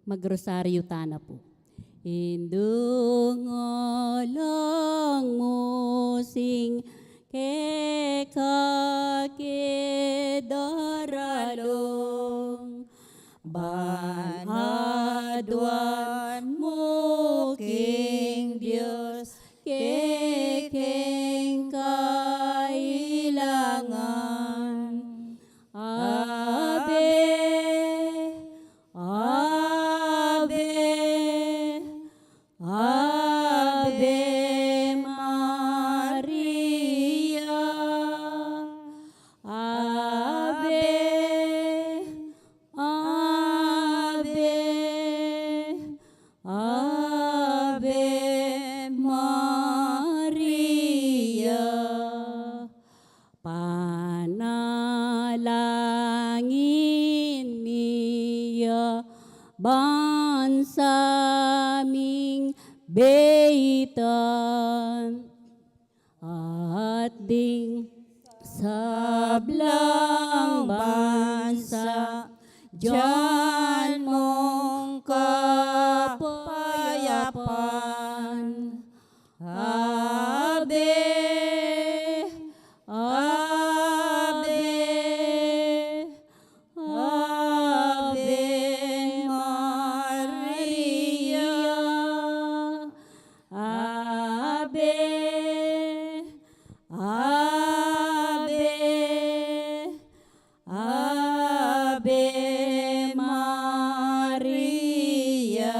Magrosaryo tana po. Indungolang musing kekakedaralong banhaduan mo king Diyos kekeng kailangan. Ave, Ave, Ave Maria, Ave, Ave, Ave Maria. Panalangin niya bansaming beitan at ding sablang bansa diyan mong kapayapaan. Ave, Ave, Ave Maria, Ave, Ave, Ave Maria.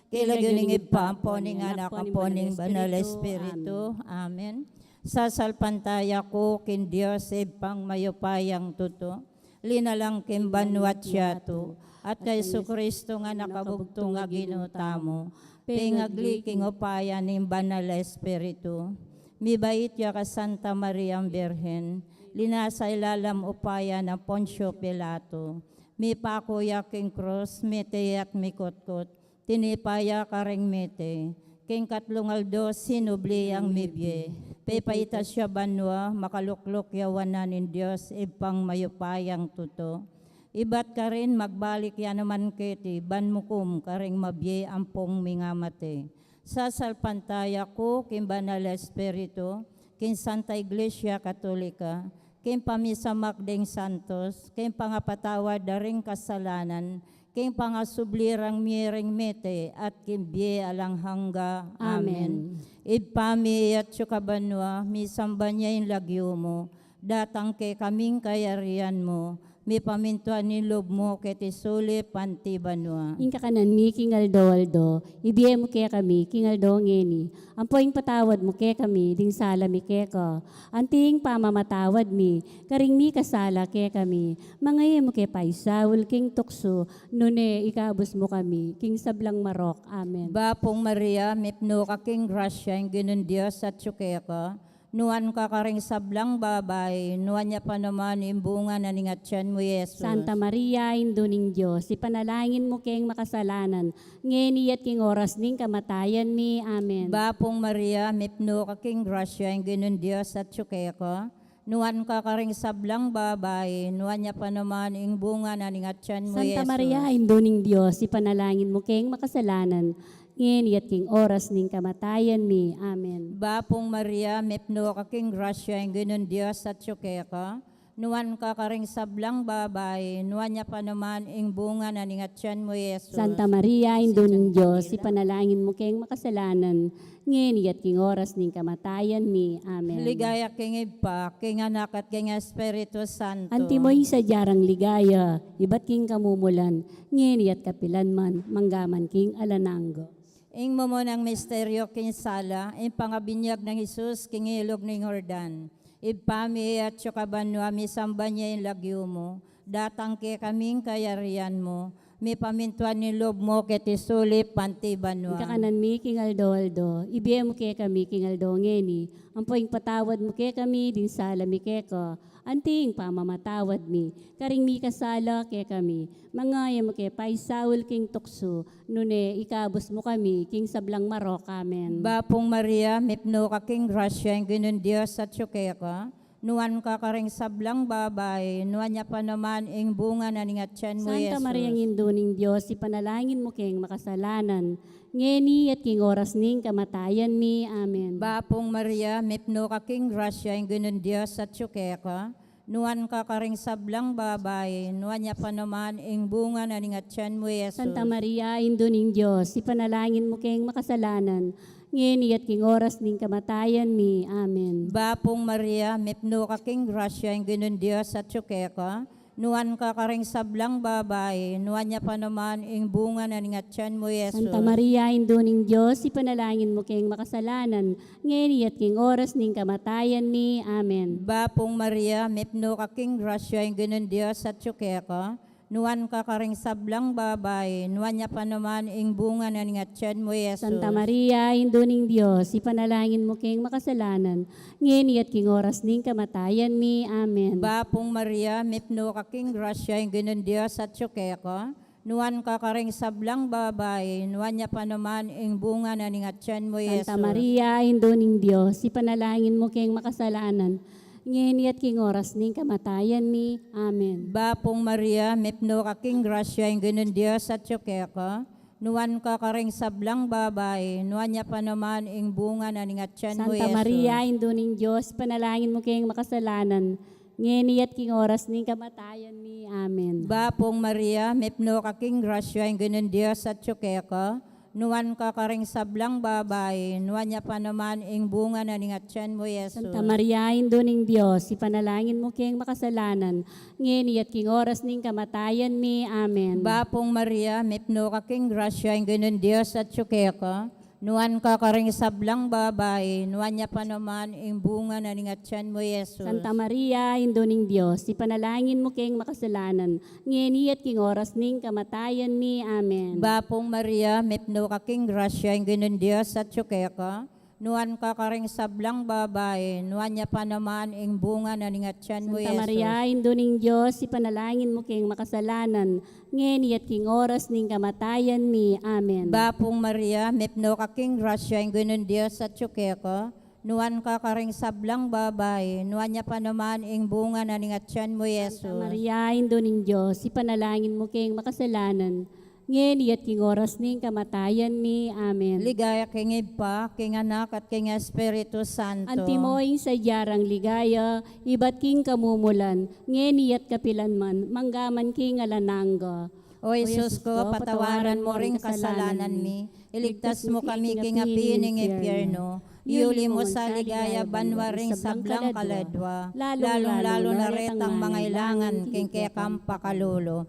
Kilagyoning ipamponing anak kaponing banal Espiritu. Amen. Sasalpantaya ko kin Diyos ipang mayupayang tuto. Linalang kin banwat siyatu. At kay Kristo nga nakabugto nga ginutamo. Pingagli king upaya ning banal Espiritu. Mibait ya ka Santa Maria Birhen. Linasa ilalam upaya na Poncio Pilato. Mi pakuya king cross, miteyak mikutkot. Tinipaya kareng mete, king katlungaldo sinubli ang mibye. Pepaita siya banwa, makaluklok yawananin Diyos, ipang mayupayang tuto. Ibat ka rin magbalik yan naman kiti, banmukum kareng mabye ampong mingamate. Sasalpantaya ko, king banal Espiritu, king Santa Iglesia Katolika, king pamisamak ding santos, king pangapatawad daring kasalanan, king pangasublirang miring mete at kimbye alang hangga. Amen. Ipami at sukabanwa, misamba niya yung lagyo mo, datang ke kaming kayarian mo, mi pamintuan ni lob mo keti suli panti banwa. Inka kanan mi kingaldo-aldo, ibiye mo kaya kami, kingaldo ngeni. Ampoing patawad mo kaya kami, ding sala mi kaya ko. Anting pamamatawad mi, karing mi kasala kaya kami. Mangaye mo kaya paisawul, king tukso, nune ikabos mo kami, king sablang marok. Amen. Bapong Maria, mipno ka king grasya, yung ginun Diyos at sukeka. Nuan ka karing sablang babay, nuan niya pa naman imbunga na ningatyan mo, Yesus. Santa Maria, Induning Diyos, ipanalangin mo kayong makasalanan, ngeni at king oras ning kamatayan mi. Amen. Bapong Maria, mipno ka king grasya, yung ginun Diyos at sukeka. Nuan ka karing sablang babay, nuan niya pa naman imbunga na ningatyan mo, Santa Yesus. Maria, Induning Diyos, ipanalangin mo kayong makasalanan, ngeni at king oras ning kamatayan mi. Amen. Bapong Maria, mipno ka king grasya, yung ginun Diyos at sukeka. Nuan ka karing sablang babay, nuan niya pa naman imbunga na ningatyan mo, Yesus. Santa Maria, Induning Diyos, ipanalangin mo kayong makasalanan, ngeni at king oras ning kamatayan mi. Amen. Ligaya king ipa, king anak at king Espiritu Santo. Antimoy sa jarang ligaya, iba't king kamumulan, ngeni at kapilan man, manggaman king alananggo. Ing mo ng misteryo king sala, ing pangabinyag ng Jesus, king ilog ng Jordan. Ipami at sukabanwa, misamba niya yung lagyo mo, datang ke kaming kayarian mo, mi pamintuan ni lob mo keti suli panti banwa. Kakanan mi kingaldo-aldo, ibiye mo kaya kami kingaldo ngeni, ampoing patawad mo kaya kami, din sala mi kaya ko, anting pamamatawad mi, karing mi kasala kaya kami, mangaya mo kaya paisawul king tukso, nune ikabos mo kami, king sablang marok. Amen. Bapong Maria, mipno ka king grasya, yung ginun Diyos at sukeka. nuan ka karing sablang babay, nuan niya pa naman ing bunga na ningat tiyan mo, Santa Yesus. Maria Induning Diyos, ipanalangin mo kayong makasalanan. Ngeni at king oras ning kamatayan mi. Amen. Bapong Maria, mipno ka king grasya, ing ganun Diyos at ka, nuan ka karing sablang babay, nuan niya pa naman ing bunga na ningat tiyan mo, Yesus. Santa Maria Induning Diyos, ipanalangin mo kayong makasalanan. Ngeni at king oras ning kamatayan mi. Amen. Bapong Maria, mipno ka king grasya, ing ganun Diyos at ka, nuan ka karing sablang babay, nuan niya pa naman ing bunga na ningat tiyan mo, Yesus. Santa Maria Induning Diyos, ipanalangin mo kayong makasalanan. Ngeni at king oras ning kamatayan mi. Amen. Bapong Maria, mipno ka king grasya, ing ganun Diyos at ka, nuan ka karing sablang babay, nuan niya pa naman ing bunga na ningat tiyan mo, Yesus. Santa Maria Induning Diyos, ipanalangin mo kayong makasalanan. Ngeni at king oras ning kamatayan mi. Amen. Bapong Maria, mipno ka king grasya, ing ganun Diyos at ka, nuan ka karing sablang babay, nuan niya pa naman ing bunga na ningat tiyan mo, Yesus. Santa Maria Induning Diyos, ipanalangin mo kayong makasalanan. Ngeni at king oras ning kamatayan mi. Amen. Bapong Maria, mipno ka king grasya, ing ganun Diyos at ka, nuan ka karing sablang babay, nuan niya pa naman ing bunga na ningat tiyan mo, Santa Yesus. Maria Induning Diyos, ipanalangin mo kayong makasalanan. Ngeni at king oras ning kamatayan mi. Amen. Bapong Maria, mipno ka king grasya, ing ganun Diyos at ka, nuan ka karing sablang babay, nuan niya pa naman ing bunga na ningat tiyan mo, Yesus. Santa Maria Induning Diyos, ipanalangin mo kayong makasalanan. Ngeni at king oras ning kamatayan mi. Amen. Bapong Maria, mipno ka king grasya, ing ganun Diyos at ka, nuan ka karing sablang babay, nuan niya pa naman ing bunga na ningat tiyan mo, Yesus. Santa Maria Induning Diyos, ipanalangin mo kayong makasalanan. Ngeni at king oras ning kamatayan mi. Amen. Bapong Maria, mipno ka king grasya, ing ganun Diyos at ka, nuan ka karing sablang babay, nuan niya pa naman ing bunga na ningat tiyan mo, Santa Yesus. Maria Induning Diyos, ipanalangin mo kayong makasalanan. Ngeni at king oras ning kamatayan mi. Amen. Bapong Maria, mipno ka king grasya, ing ganun Diyos at ka, nuan ka karing sablang babay, nuan niya pa naman ing bunga na ningat tiyan mo, Yesus. Santa Maria Induning Diyos, ipanalangin mo kayong makasalanan. Ngeni at king oras ning kamatayan mi. Amen. Ligaya king Iba, king Anak at king Espiritu Santo. Antimoing sa jarang ligaya, iba't king kamumulan, ngeni at kapilanman, manggaman king alanangga. O Jesus ko, patawaran mo ring kasalanan mi. Iligtas mo kami king apining impyerno. Iuli mo sa ligaya banwa ring sablang kaladwa. Lalong-lalo na retang mga ilangan king kekam pakalulo.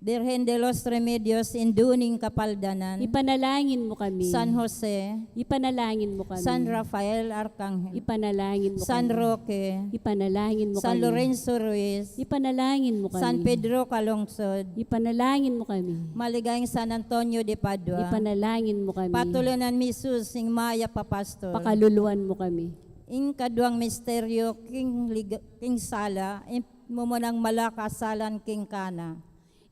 Birhen de los Remedios, induning kapaldanan. Ipanalangin mo kami. San Jose, Ipanalangin mo kami. San Rafael Arcangel, Ipanalangin mo San kami. Roque, Ipanalangin mo San kami. Lorenzo Ruiz, Ipanalangin mo kami. San Pedro Calungsod, Ipanalangin mo kami. maligayang San Antonio de Padua, Ipanalangin mo kami. patulunan mi Jesus, ing Maya Papastol, Pakaluluan mo kami. ing kaduang misteryo, king Sala, mo mo ng malakasalan king Kana.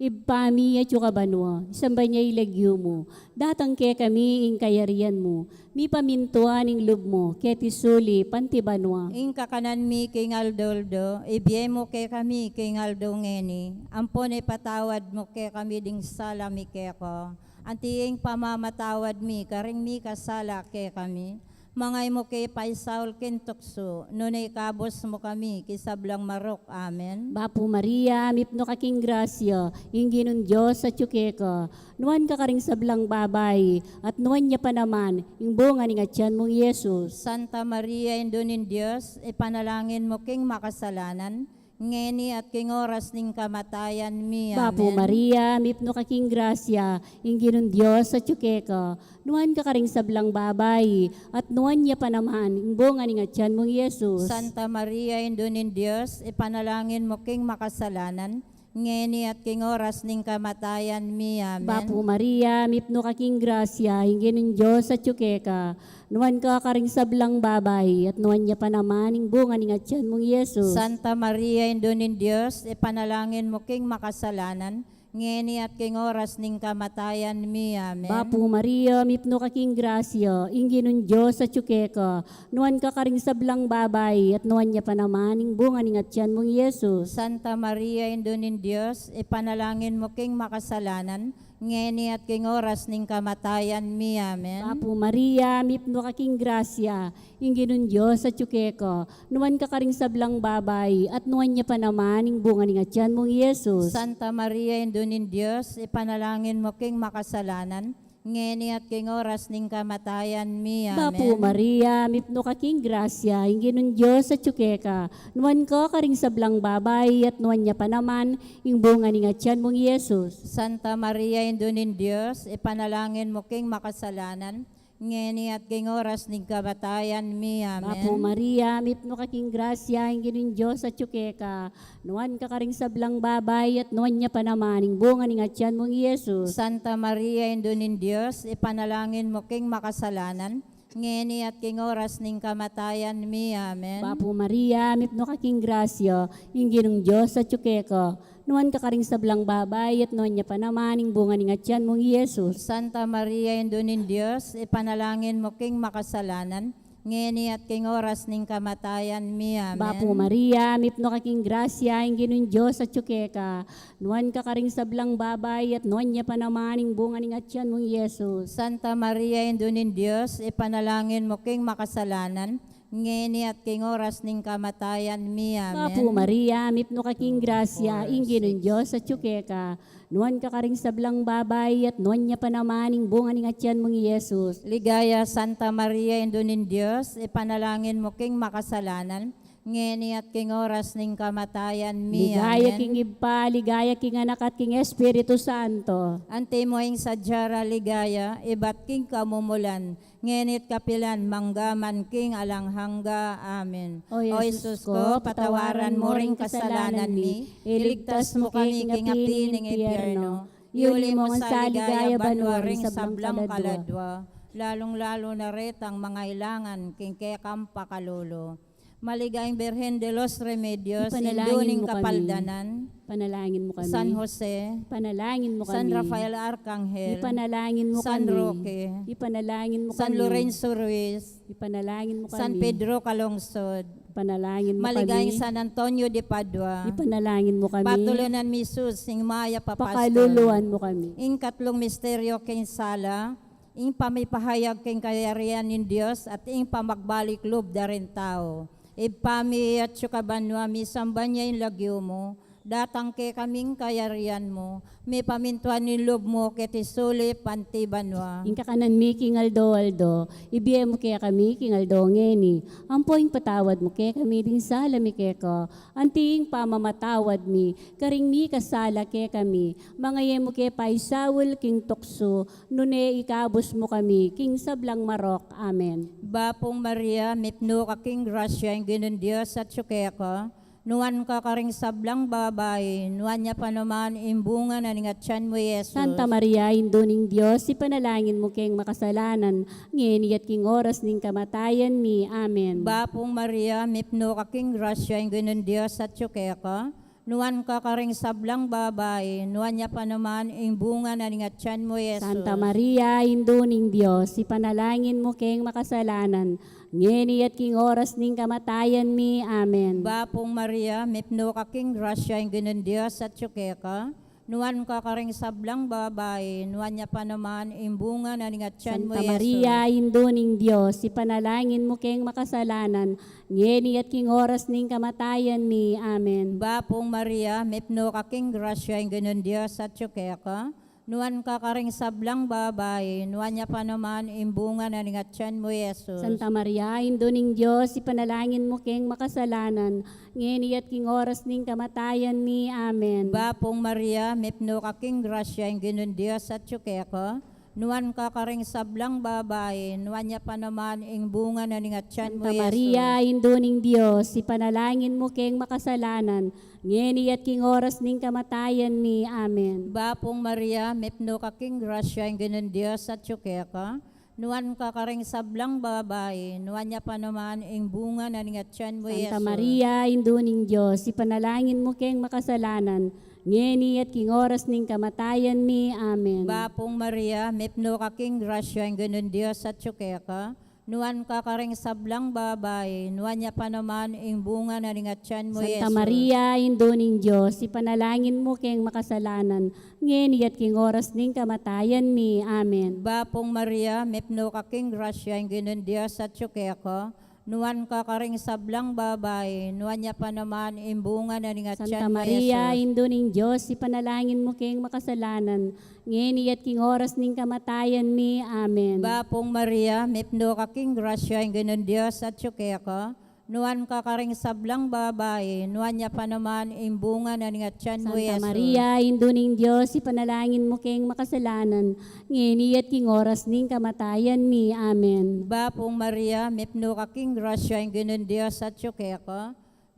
Ibpami at yung kabanwa, isang banya ilagyo mo. Datang ke kami ing kayarian mo. Mi pamintuan ing lub mo, ke tisuli pantibanwa. Ing kakanan mi king Aldoldo, ibiye mo ke kami king Aldo ngeni. Ampon patawad mo ke kami ding sala mi ke ko. Antiing pamamatawad mi, karing mi kasala ke kami. Mangay mo kay Paisaul Kintokso, nunay kabos mo kami, kisablang marok. Amen. Bapo Maria, mipno kaking grasya, ing ginon Diyos sa tsukeka. Nuan ka karing sablang babay, at nuan niya pa naman, ing bunga ni ngatyan mong Yesus. Santa Maria, indunin Diyos, ipanalangin mo king makasalanan, ngeni at king oras ning kamatayan mi. Amen. Bapo Maria, mipno kaking grasya, ing ginon Diyos sa tsukeka. Nuan ka karing sablang babay, at nuan niya pa naman, ing bunga ni ngatyan mong Yesus. Santa Maria, indunin Diyos, ipanalangin mo king makasalanan, ngeni at king oras ning kamatayan mi. Amen. Bapo Maria, mipno kaking grasya, ing ginon Diyos sa tsukeka. Nuan ka karing sablang babay, at nuan niya pa naman, ing bunga ni ngatyan mong Yesus. Santa Maria, indunin Diyos, ipanalangin mo king makasalanan, ngeni at king oras ning kamatayan mi. Amen. Bapo Maria, mipno kaking grasya, ingginun Diyos sa tsukeka, nuan ka karing sablang babay, at nuan niya pa naman, ing bunga ning atyan mong Yesus. Santa Maria, Indunin Diyos, ipanalangin mo king makasalanan, ngeni at king oras ning kamatayan mi. Amen. Bapo Maria, mipno kaking grasya, ingginun Diyos sa tsukeka, nuan ka karing sablang babay, at nuan niya pa naman, ing bunga ning atyan mong Yesus. Santa Maria, Indunin Diyos, ipanalangin mo king makasalanan, ngeni at king oras ning kamatayan mi. Amen. Bapo Maria, mipno kaking grasya, ingginun Diyos sa tsukeka, nuan ka karing sablang babay, at nuan niya pa naman, ing bunga ning atyan mong Yesus. Santa Maria, Indunin Diyos, ipanalangin mo king makasalanan, ngeni at king oras ning kamatayan mi. Bapo Amen. Maria, mipno kaking grasya, ingginun Diyos sa tsukeka, nuan ka karing sablang babay, at nuan niya pa naman, ing bunga ning atyan mong Yesus. Santa Maria, Indunin Diyos, ipanalangin mo king makasalanan, ngeni at king oras ning kamatayan mi. Amen. Bapo Maria, mipno kaking grasya, ingginun Diyos sa tsukeka, nuan ka karing sablang babay, at nuan niya pa naman, ing bunga ning atyan mong Yesus. Santa Maria, Indunin Diyos, ipanalangin mo king makasalanan, ngeni at king oras ning kamatayan mi. Amen. Bapo Maria, mipno kaking grasya, ingginun Diyos sa tsukeka, nuan ka karing sablang babay, at nuan niya pa naman, ing bunga ning atyan mong Yesus. Santa Maria, Indunin Diyos, ipanalangin mo king makasalanan, ngeni at king oras ning kamatayan mi. Amen. Bapo Maria, mipno kaking grasya, ingginun Diyos sa tsukeka, nuan ka karing sablang babay, at nuan niya pa naman, ing bunga ning atyan mong Yesus. Ligaya, Santa Maria, Indunin Diyos, ipanalangin mo king makasalanan, ngeni at king oras ning kamatayan mi. Ligaya Amen. king Iba, ligaya king Anak at king Espiritu Santo. Ante mo ing sadyara ligaya, ibat king kamumulan, ngenit kapilan manggaman king alanghangga. Amen. O Jesus ko, patawaran mo ring kasalanan mi, iligtas mo kami king apining impyerno, iuli mo sa ligaya banwa ring sablang kaladwa, lalong-lalo na retang mga ilangan king kekam pakalolo. Maligayang Birhen de los Remedios, Ipanalangin Induning mo kami. Kapaldanan, Panalangin mo kami. San Jose, Panalangin mo kami. San Rafael Arcangel, Ipanalangin mo San kami. Roque, Ipanalangin mo San kami. Lorenzo Ruiz, Ipanalangin mo kami. San Pedro Calungsod, Ipanalangin mo maligayang kami. San Antonio de Padua, Ipanalangin mo kami. Patulunan mi Jesus, sing Maya Papastor, Pakaluluan mo kami. ing katlong misteryo king sala, ing pamipahayag king kayarian ng Diyos, at ing pamagbalik loob da rin tao. Ipami at syukabanwa mi sambanya yung lagyo mo, datang ke kaming kayarian mo, may pamintuan ni loob mo ketisuli pantibanwa. Ing kakanan mi king Aldo, ibiye mo kaya kami king Aldo ngeni. Ampoing patawad mo kaya kami din sala mi keko. Anting pamamatawad mi, karing mi kasala kaya kami. Mga ye mo kaya paisawul king tukso, nune ikabos mo kami king sablang marok. Amen. Bapong Maria, mipno ka king grasya, yung ginon Diyos at syukeka, nuwan ka karing sablang babay, nuwan niya pa naman imbunga na ningatyan mo Yesus. Santa Maria, Induning Diyos, ipanalangin mo kayong makasalanan, ngeni at king oras ning kamatayan mi. Amen. Bapong Maria, mipno ka king grasya, yung ginon Diyos at syukeka, nuwan ka karing sablang babay, nuwan niya pa naman imbunga na ningatyan mo Yesus. Santa Maria, Induning Diyos, ipanalangin mo kayong makasalanan, ngeni at king oras ning kamatayan mi. Amen. Bapong Maria, mipno ka king grasya, yung ginon Diyos at syukeka, nuwan ka karing sablang babay, nuwan niya pa naman imbunga na ningatyan mo Santa Yesus. Maria, Induning Diyos, ipanalangin mo kayong makasalanan, ngeni at king oras ning kamatayan mi. Amen. Bapong Maria, mipno ka king grasya, yung ginon Diyos at syukeka, nuwan ka karing sablang babay, nuwan niya pa naman imbunga na ningatyan mo Yesus. Santa Maria, Induning Diyos, ipanalangin mo kayong makasalanan, ngeni at king oras ning kamatayan mi. Amen. Bapong Maria, mipno ka king grasya, yung ginon Diyos at syukeka, nuwan ka karing sablang babay, nuwan niya pa naman imbunga na ningatyan mo Santa Yesus. Maria, Induning Diyos, ipanalangin mo kayong makasalanan, ngeni at king oras ning kamatayan mi. Amen. Bapong Maria, mipno ka king grasya, yung ginon Diyos at syukeka, nuwan ka karing sablang babay, nuwan niya pa naman imbunga na ningatyan mo Yesus. Santa Maria, Induning Diyos, ipanalangin mo kayong makasalanan, ngeni at king oras ning kamatayan mi. Amen. Bapong Maria, mepno ka king grasya, ang ganun Diyos at ka, nuan ka karing sablang babay, nuan niya pa naman ang bunga na ringatyan mo, Santa Yesus. Maria, Indo ning Diyos, ipanalangin mo keng makasalanan, ngeni at king oras ning kamatayan mi. Amen. Bapong Maria, mepno ka king grasya, ang ganun Diyos at ka, nuan ka karing sablang babay, nuan niya pa naman ang bunga na ringatyan Santa mo, Maria, Yesus. Indo ning Diyos, ipanalangin mo keng makasalanan, ngeni at king oras ning kamatayan mi. Amen. Bapong Maria, mepno ka king grasya, ang ganun Diyos at ka, nuan ka karing sablang babay, nuan niya pa naman ang bunga na ringatyan mo, Santa Yesus. Maria, Indo ning Diyos, ipanalangin mo keng makasalanan, ngeni at king oras ning kamatayan mi. Amen. Bapong Maria, mepno ka king grasya, ang ganun Diyos at ka,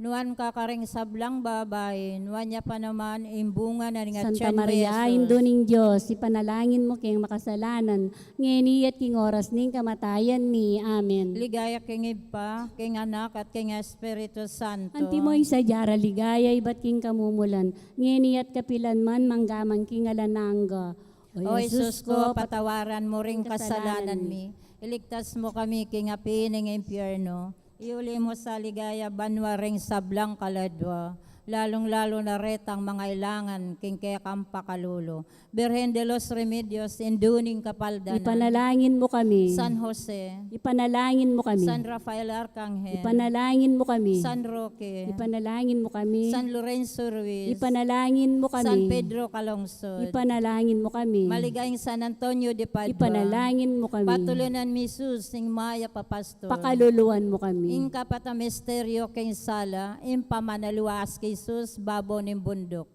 nuan ka karing sablang babay, nuan niya pa naman ang bunga na ringatyan Santa mo, Maria, Yesus. Indo ning Diyos, ipanalangin mo keng makasalanan, ngeni at king oras ning kamatayan mi. Amen. Ligaya king Iba, king Anak at king Espiritu Santo. Antimoy sa jara ligaya, iba't king kamumulan, ngeni at kapilan man manggamang king alanangga. O Jesus ko, patawaran mo ring kasalanan kasalanan mi. Iligtas mo kami king api ng impyerno. Iuli mo sa ligaya banwa ring sablang kaladwa. Lalong-lalo na retang mga ilangan king kekam pakalulo. Birhen de los Remedios, induning kapaldanan. Ipanalangin mo kami. San Jose, Ipanalangin mo kami. San Rafael Arcangel, Ipanalangin mo kami. San Roque, Ipanalangin mo kami. San Lorenzo Ruiz, Ipanalangin mo kami. San Pedro Calungsod, Ipanalangin mo kami. maligayang San Antonio de Padua, Ipanalangin mo kami. patulunan mi Jesus, ing maya papastor, Pakaluluan mo kami. ing kapata misteryo king sala, ing pamanaluas kay Jesus, babo ning bundok.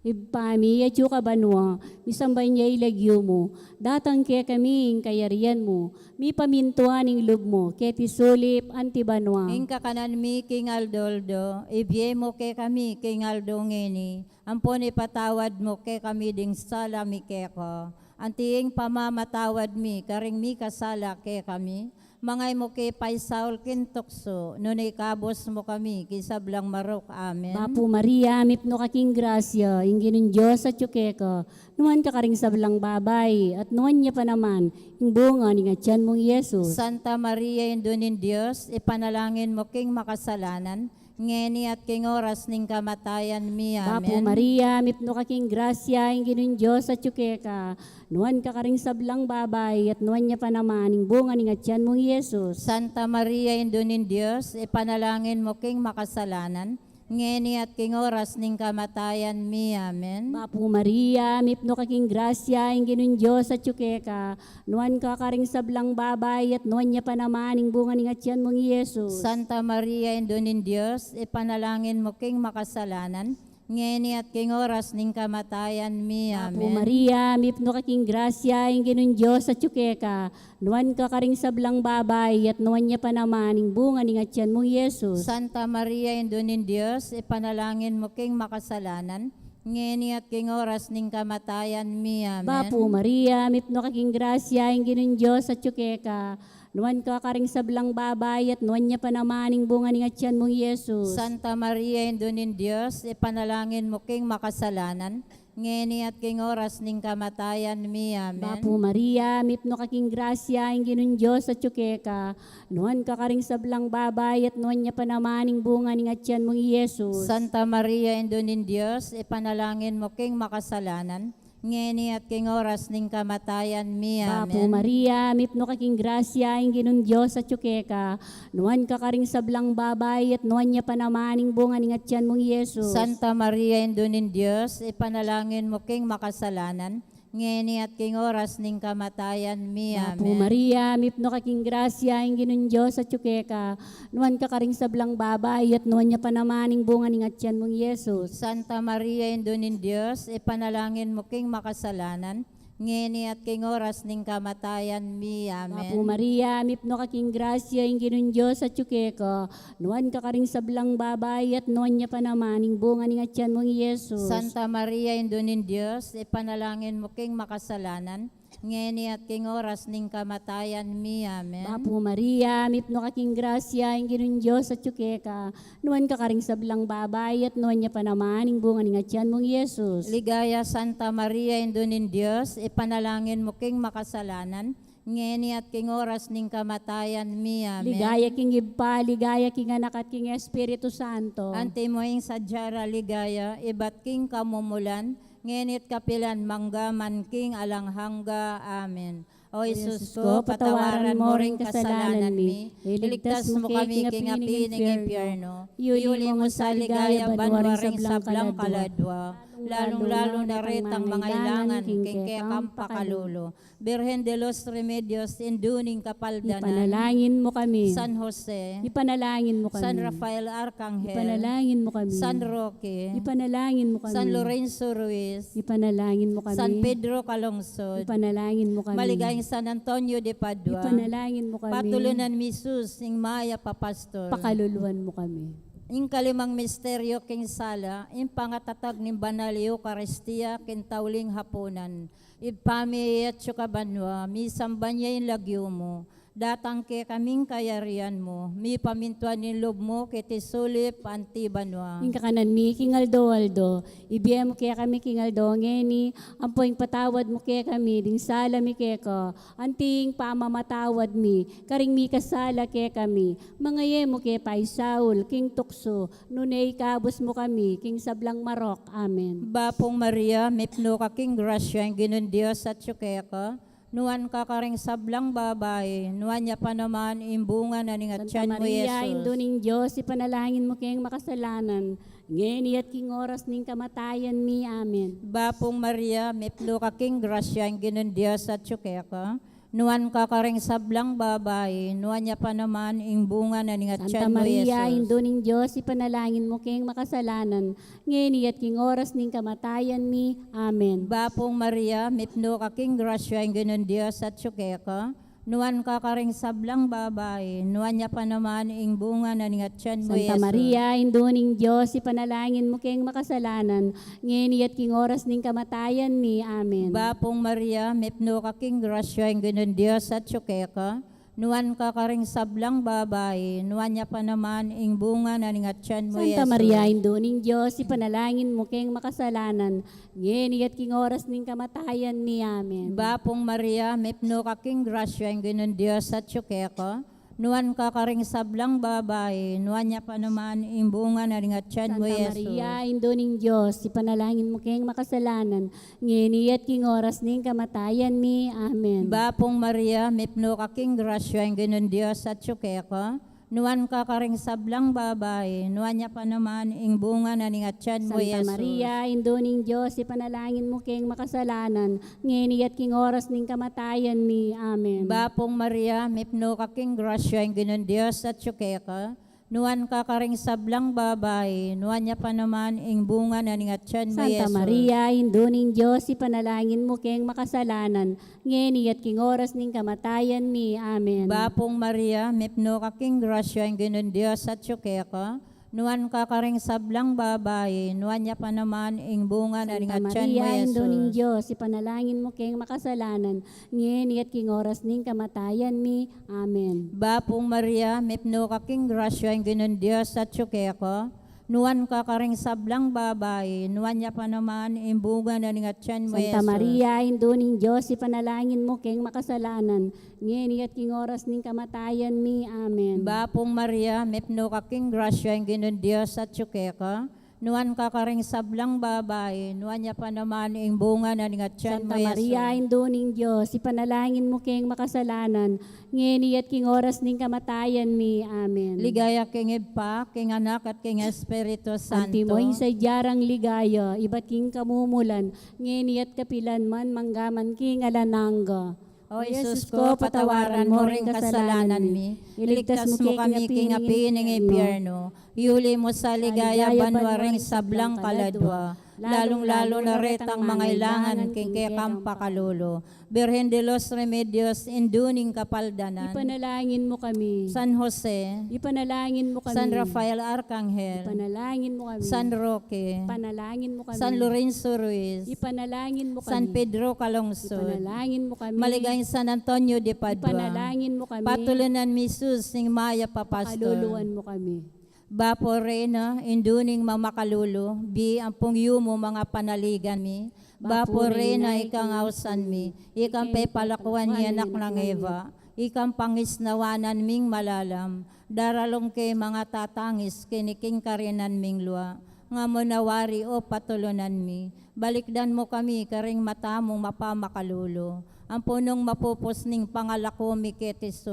Ipami at yung kabanwa, misambay niya ilagyo mo, datang kaya kami ing kayarian mo, mi pamintuan ing lub mo, keti sulip antibanwa. Ing kakanan mi king Aldoldo, ibye mo kay kami king Aldo ngeni, ampon ipatawad mo kay kami ding sala mi keko, antiing pamamatawad mi, karing mi kasala kay kami, mangay mo kay Paisaul kintokso, nunay kabos mo kami, kisablang marok, amen. Bapo Maria, mipno kaking grasya, ingin ng Diyos at yukeka, numan ka karing sablang babay, at numan niya pa naman, yung bunga ni nga tiyan mong Yesus. Santa Maria, indunin Diyos, ipanalangin mo king makasalanan, ngeni at king oras ning kamatayan mi, Bapo amen. Maria, mipno kaking grasya, ingin ng Diyos at yukeka, numan ka karing sablang babay, at numan niya pa naman, yung bunga ni nga tiyan mong Yesus. Santa Maria, indunin Diyos, ipanalangin mo king makasalanan, ngeni at king oras ning kamatayan mi, amen. Bapo Maria, mipno kaking grasya, ingin ng Diyos at yukeka, nuwan ka karing sablang babay, at nuwan niya pa naman, yung bunga ni nga tiyan mong Yesus. Santa Maria, indunin Diyos, ipanalangin mo king makasalanan, ngeni at king oras ning kamatayan mi, Bapo amen. Maria, mipno kaking grasya, ingin ng Diyos at yukeka, nuwan ka karing sablang babay, at nuwan niya pa naman, yung bunga ni nga tiyan mong Yesus. Santa Maria, indunin Diyos, ipanalangin mo king makasalanan, ngeni at king oras ning kamatayan mi, amen. Bapo Maria, mipno kaking grasya, ingin ng Diyos at yukeka, nuwan ka karing sablang babay, at nuwan niya pa naman, yung bunga ni nga tiyan mong Yesus. Santa Maria, indunin Diyos, ipanalangin mo king makasalanan, ngeni at king oras ning kamatayan mi, amen. Bapo Maria, mipno kaking grasya, ingin ng Diyos at yukeka, nuwan ka karing sablang babay, at nuwan niya pa naman, yung bunga ni nga tiyan mong Yesus. Santa Maria, indunin Diyos, ipanalangin mo king makasalanan, ngeni at king oras ning kamatayan mi, Bapo amen. Maria, mipno kaking grasya, ingin ng Diyos at yukeka, nuwan ka karing sablang babay, at nuwan niya pa naman, yung bunga ni nga tiyan mong Yesus. Santa Maria, indunin Diyos, ipanalangin mo king makasalanan, ngeni at king oras ning kamatayan mi, Bapo amen. Maria, mipno kaking grasya, ingin ng Diyos at yukeka, nuwan ka karing sablang babay, at nuwan niya pa naman, yung bunga ni nga tiyan mong Yesus. Santa Maria, indunin Diyos, ipanalangin mo king makasalanan, ngeni at king oras ning kamatayan mi, Bapo amen. Maria, mipno kaking grasya, ingin ng Diyos at yukeka, nuwan ka karing sablang babay, at nuwan niya pa naman, yung bunga ni nga tiyan mong Yesus. Santa Maria, indunin Diyos, ipanalangin mo king makasalanan, ngeni at king oras ning kamatayan mi. Amen. Apo Maria, mipno kaking grasya, ang ginun Diyos at ka. Nuwan ka karing sablang babay at nuwan niya pa naman, ang bunga ng atyan mong Yesus. Ligaya Santa Maria, Indunin Diyos, ipanalangin mo king makasalanan, ngeni at king oras ning kamatayan mi. Amen. Ligaya king ibpa, ligaya king anak at king Espiritu Santo. Ante mo ing sadyara ligaya, ibat king kamumulan, ngenit kapilan manggaman king alanghangga. Amen. O Jesus ko, patawaran mo ring kasalanan mi, iligtas mo kami king api ng impyerno, iuli mo sa ligaya banwa ring sablang kaladwa, lalong-lalo na retang mga ilangan king kekam pakalulo. Birhen de los Remedios, induning kapaldanan, Ipanalangin mo kami. San Jose, Ipanalangin mo kami. San Rafael Arcangel, Ipanalangin mo kami. San Roque, Ipanalangin mo kami. San Lorenzo Ruiz, Ipanalangin mo kami. San Pedro Calungsod, Ipanalangin mo kami. maligayang San Antonio de Padua, Ipanalangin mo kami. patulunan mi Jesus, ing maya papastor. Pakaluluan mo kami. Ing kalimang misteryo king sala, ing pangatatag ni Banal Eucharistia, king tauling hapunan, ipami at syukabanwa, mi sambanya ing lagyo mo, datang ke kaming kayarian mo, mi pamintuan ni lob mo, kiti sulip antibanwa. Ing kakanan mi, kingaldo-aldo. Ibiyay mo kaya kami kingaldo, ngeni, ampoing patawad mo kaya kami, ding sala mi kaya ko, anting pamamatawad mi, karing mi kasala kaya kami, mangaye mo kaya pay Saul, king tukso, nunay kabos mo kami, king sablang marok. Amen. Bapong Maria, mipno ka king grasya, ang ginon Diyos at syukeka, nuan ka karing sablang babae, nuan niya pa naman imbunga na ning Santa atyan mo Maria, Yesus. induning Diyos, ipanalangin mo kayong makasalanan, ngeni at king oras ning kamatayan mi. Amen. Bapong Maria, mipno ka king grasya, ang ginon Diyos at syukeka, nuan ka karing sablang babae, nuan niya pa naman imbunga na ning Santa atyan mo Maria, Yesus. induning Diyos, ipanalangin mo kayong makasalanan, ngeni at king oras ning kamatayan mi. Amen. Bapong Maria, mipno ka king grasya, ang ginon Diyos at syukeka, nuan ka karing sablang babae, nuan niya pa naman imbunga na ning atyan mo Santa Yesus. Maria, induning Diyos, ipanalangin mo kayong makasalanan, ngeni at king oras ning kamatayan mi. Amen. Bapong Maria, mipno ka king grasya, ang ginon Diyos at syukeka, nuan ka karing sablang babae, nuan niya pa naman imbunga na ning atyan mo Santa Yesus. Maria, induning Diyos, ipanalangin mo kayong makasalanan, ngeni at king oras ning kamatayan mi. Amen. Bapong Maria, mipno ka king grasya, ang ginon Diyos at syukeka, nuan ka karing sablang babae, nuan niya pa naman imbunga na ning atyan mo Santa Yesus. Maria, induning Diyos, ipanalangin mo kayong makasalanan, ngeni at king oras ning kamatayan mi. Amen. Bapong Maria, mipno ka king grasya, ang ginon Diyos at syukeka, nuan ka karing sablang babae, nuan niya pa naman imbunga na ning atyan mo Santa Yesus. Maria, induning Diyos, ipanalangin mo kayong makasalanan, ngeni at king oras ning kamatayan mi. Amen. Bapong Maria, mipno ka king grasya, ang ginon Diyos at syukeka, nuan ka karing sablang babae, nuan niya pa naman imbunga na ning atyan mo Santa Yesus. Maria, induning Diyos, ipanalangin mo kayong makasalanan, ngeni at king oras ning kamatayan mi. Amen. Bapong Maria, mipno ka king grasya, ang ginon Diyos at syukeka, nuan ka karing sablang babae, nuan niya pa naman imbunga na ning Santa atyan mo Maria, induning Yesus. Diyos, ipanalangin mo kayong makasalanan, ngeni at king oras ning kamatayan mi. Amen. Bapong Maria, mipno ka king grasya, ang ginon Diyos at syukeka, nuan ka karing sablang babae, nuan niya pa naman imbunga na ning atyan mo Santa Yesus. Maria, induning Diyos, ipanalangin mo kayong makasalanan, ngeni at king oras ning kamatayan mi. Amen. Bapong Maria, mipno ka king grasya, ang ginon Diyos at syukeka, nuan ka karing sablang babae, nuan niya pa naman imbunga na ning atyan mo Santa Yesus. Maria, induning Diyos, ipanalangin mo kayong makasalanan, ngeni at king oras ning kamatayan mi. Amen. Ligaya king Ipa, king Anak at king Espiritu Santo. Antimoy sa jarang ligaya, iba't king kamumulan, ngeni at kapilan man manggaman king alanangga. O Jesus ko, patawaran mo ring kasalanan mi. Iligtas mo kami king api ng impyerno. Iuli mo sa ligaya banwa ring sablang kaladwa. lalong-lalo na retang mangailangan king kekang pakalulo. Birhen de los Remedios, induning kapaldanan. Ipanalangin mo kami. San Jose, Ipanalangin mo kami. San Rafael Arcangel, Ipanalangin mo kami. San Roque, Ipanalangin mo kami. San Lorenzo Ruiz, Ipanalangin mo kami. San Pedro Calungsod, Ipanalangin mo kami. maligayang San Antonio de Padua, Ipanalangin mo kami. patulunan mi Jesus ning Maya Papastol, Kaluluwan mo kami. Bapo Reyna, induning mamakalulu, bi ang pungyu mo mga panaligan mi, Bapo Reyna ikang ausan mi, ikang pepalakuan ni anak ng Eva, ikang pangisnawanan ming malalam, daralong ke mga tatangis kiniking karinan ming luwa, nga mo nawari o patulunan mi, balikdan mo kami karing matamong mapamakalulo, ang punong mapupos ning pangalako mi ketis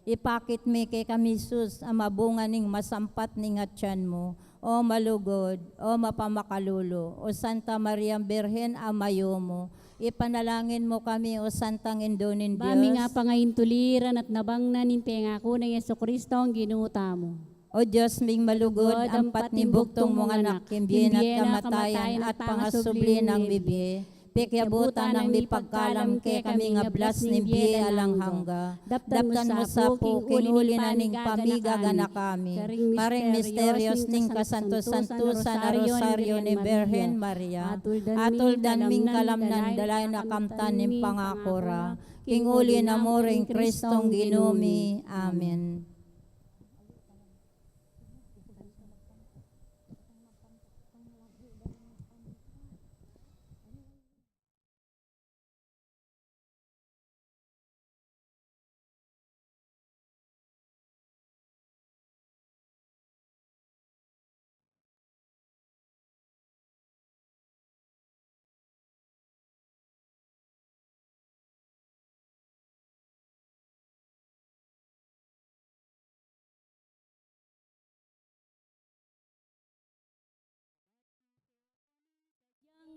ipakit mi kay kami sus ang mabunga ning masampat ning atyan mo, o malugod, o mapamakalulo, o Santa Maria Birhen amayo mo, ipanalangin mo kami o Santang Indunin Diyos. Bami nga pangayin tuliran at nabangnan ning pengako ng Yesu Kristo ang ginuta mo. O Diyos ming malugod, ang patnibuktong mong anak, kimbien at kamatayan at pangasubli ng bibi, pikyabutan ang mipagkalam ke kami nga blas ni biye alang hangga. Daptan mo sa po, kinuli na ning pamigagana kami. Karing misteryos ning kasantos-santusan na rosaryo ni Birhen Maria. Atuldan ming kalamnan dalay na kamtan ning pangakora. Kinguli na mo ring Kristong ginumi. Amen.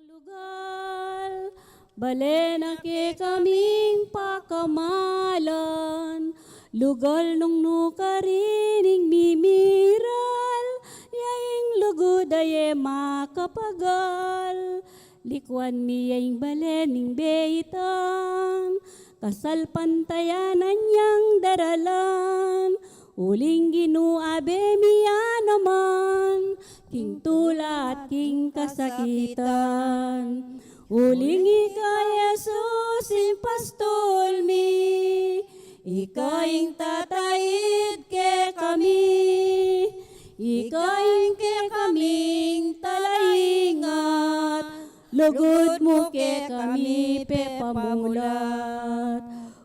Lugal, balena ke kaming pakamalan, lugal nung nukarining mimiral, yaing lugod ay makapagal, likwan miyaing balening beitan, kasal pantayanan niyang daralan, uling ginuabe miya naman, king tula at king kasakitan. Uling ika Jesus impastol mi, ikaing tatayid ke kami, ikaing ke kaming talaingat, lugod mo ke kami pepamulat.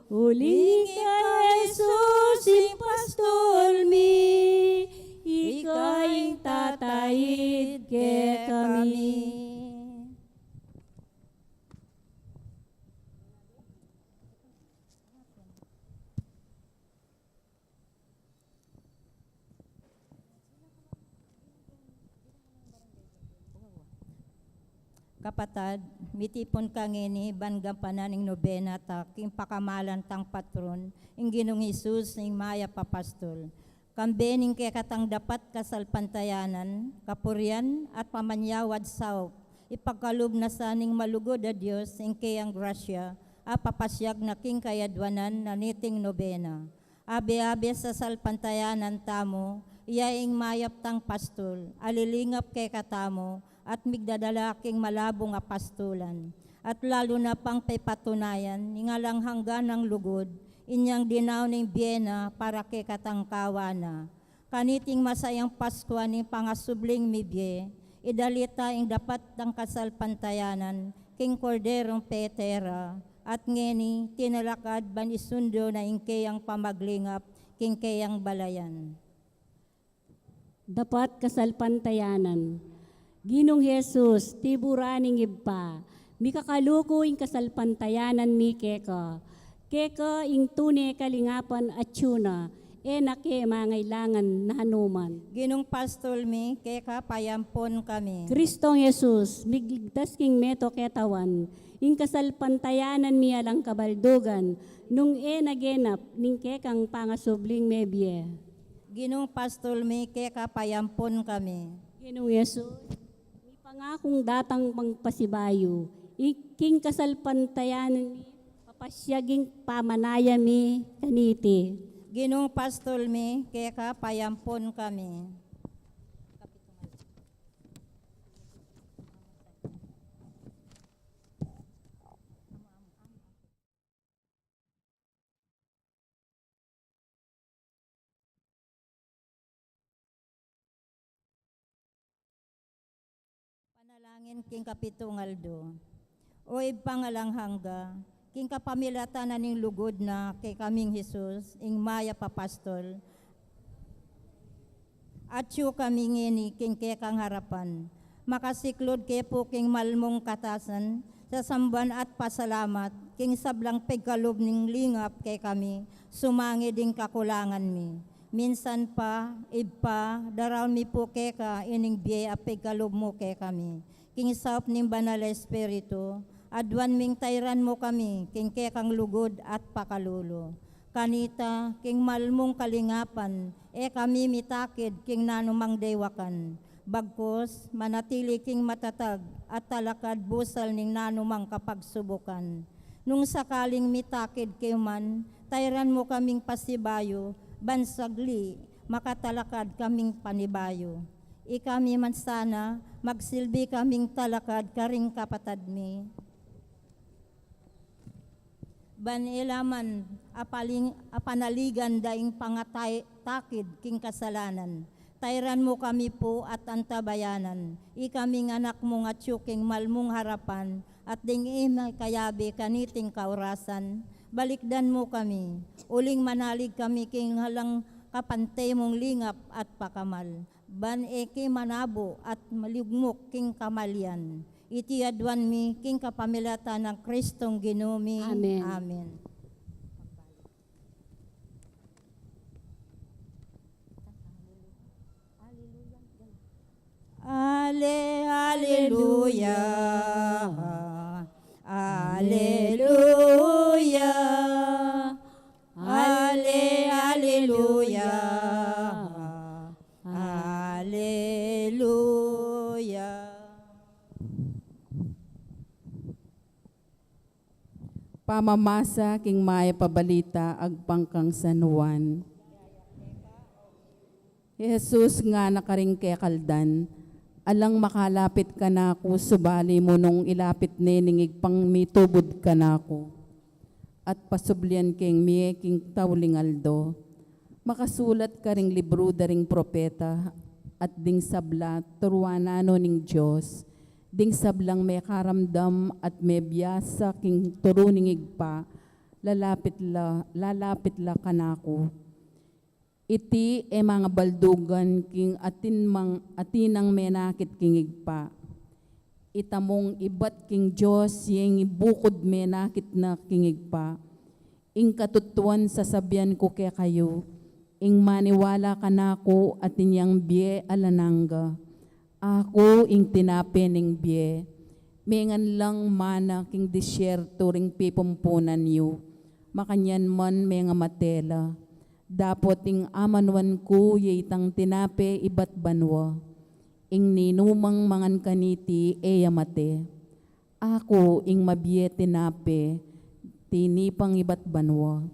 Uling ika Jesus impastol mi, ikaing tatayid ke kami. Kapatad, mitipon kangini bangampananing nobena ta king pakamalan tang patron ing Ginong Hesus ing Maya Papastol. Kambening kay katang dapat kasalpantayanan, kapurian at pamanyawad sao, ipagkalub na saning malugod a Dios ing kayang grasya, a papasyag na king kayadwanan na niting nobena. Abe-abe sa salpantayanan tamo, iyaing mayap tang pastol, alilingap kay katamo, at migdadalaking malabong apastulan. At lalo na pang pepatunayan, ingalang hanggan ng lugod, inyang dinaw ng biyena para kay katangkawana. Kaniting masayang Pasko ni pangasubling mibye, idalita ing dapat ng kasalpantayanan, king korderong petera, at ngeni tinalakad ban isundo na ingkayang pamaglingap, king kayang balayan. Dapat kasalpantayanan. Ginong Jesus, tiburaning ibpa, mikakaluko ing kasalpantayanan mi keka. Keka ing tune kalingapan at tuna, nake mangailangan na hanuman. Ginong pastol mi, keka payampon kami. Kristong Jesus, migligtas king meto ketawan, ing kasalpantayanan mi alang kabaldugan, nung nagenap ning kekang pangasubling mebye. Ginong pastol mi, keka payampon kami. Ginong Jesus, Pangakong datang pangpasibayo, iking kasalpantayan mi, papasyaging pamanaya mi kaniti. Ginong pastol mi, keka payampon kami. Panalangin king kapitungaldo. Oy pangalanghangga, king kapamilata na ning lugod na kay kaming Jesus, ing maya papastol, at yu kami ngini king kekang harapan, makasiklod kay po king malmong katasan, sa samban at pasalamat, king sablang pagkalob ning lingap kay kami, sumangi ding kakulangan mi. Minsan pa, iba, daraw mi po keka ining biye a pagkalob mo kay kami. King saup ning banal espiritu, adwan ming tayran mo kami, king kekang lugod at pakalulo. Kanita, king malmong kalingapan, kami mitakid king nanumang dewakan. Bagkos, manatili king matatag at talakad busal ning nanumang kapagsubukan. Nung sakaling mitakid kayo man, tayran mo kaming pasibayo, bansagli, makatalakad kaming panibayo. Ikami man sana, magsilbi kaming talakad karing kapatad mi. Banilaman apanaligan daing pangatay takid king kasalanan. Tayran mo kami po at antabayanan. Ikaming anak mo nga tsuking malmong harapan at ding imay kayabi kaniting kaurasan. Balikdan mo kami. Uling manalig kami king halang kapante mong lingap at pakamal. Ban eke manabo at malugmok king kamalyan. Iti adwan mi king kapamilata ng Kristong Ginumi. Amen. Amen. Hallelujah. Hallelujah. Hallelujah. Hallelujah. Pamamasa king maya pabalita agpangkang San Juan. Jesus nga nakaring kekaldan, alang makalapit ka na ako, subali mo nung ilapit neningig pang mitubod ka na ako. At pasublian king miye king tawlingaldo, makasulat ka ring libro daring propeta, at ding sabla turuanano ning Diyos, ding sablang may karamdam at may biyasa king turuningig pa, lalapit la kanako. Iti mga baldugan king atinang menakit kingig pa. Itamong ibat king Diyos yung ibukod menakit na kingig pa. Ing katutuan sasabihan ko kaya kayo, ing maniwala ka na ako at inyang biye alananga. Ako ing tinapening biye, mengan lang mana king disyerto ring pipumpunan yu, makanyan man mga matela. Dapot ing amanwan ko yitang tinape ibat banwa, ing ninumang mangan kaniti eyamate. Ako ing mabiye tinape, tinipang ibat banwa,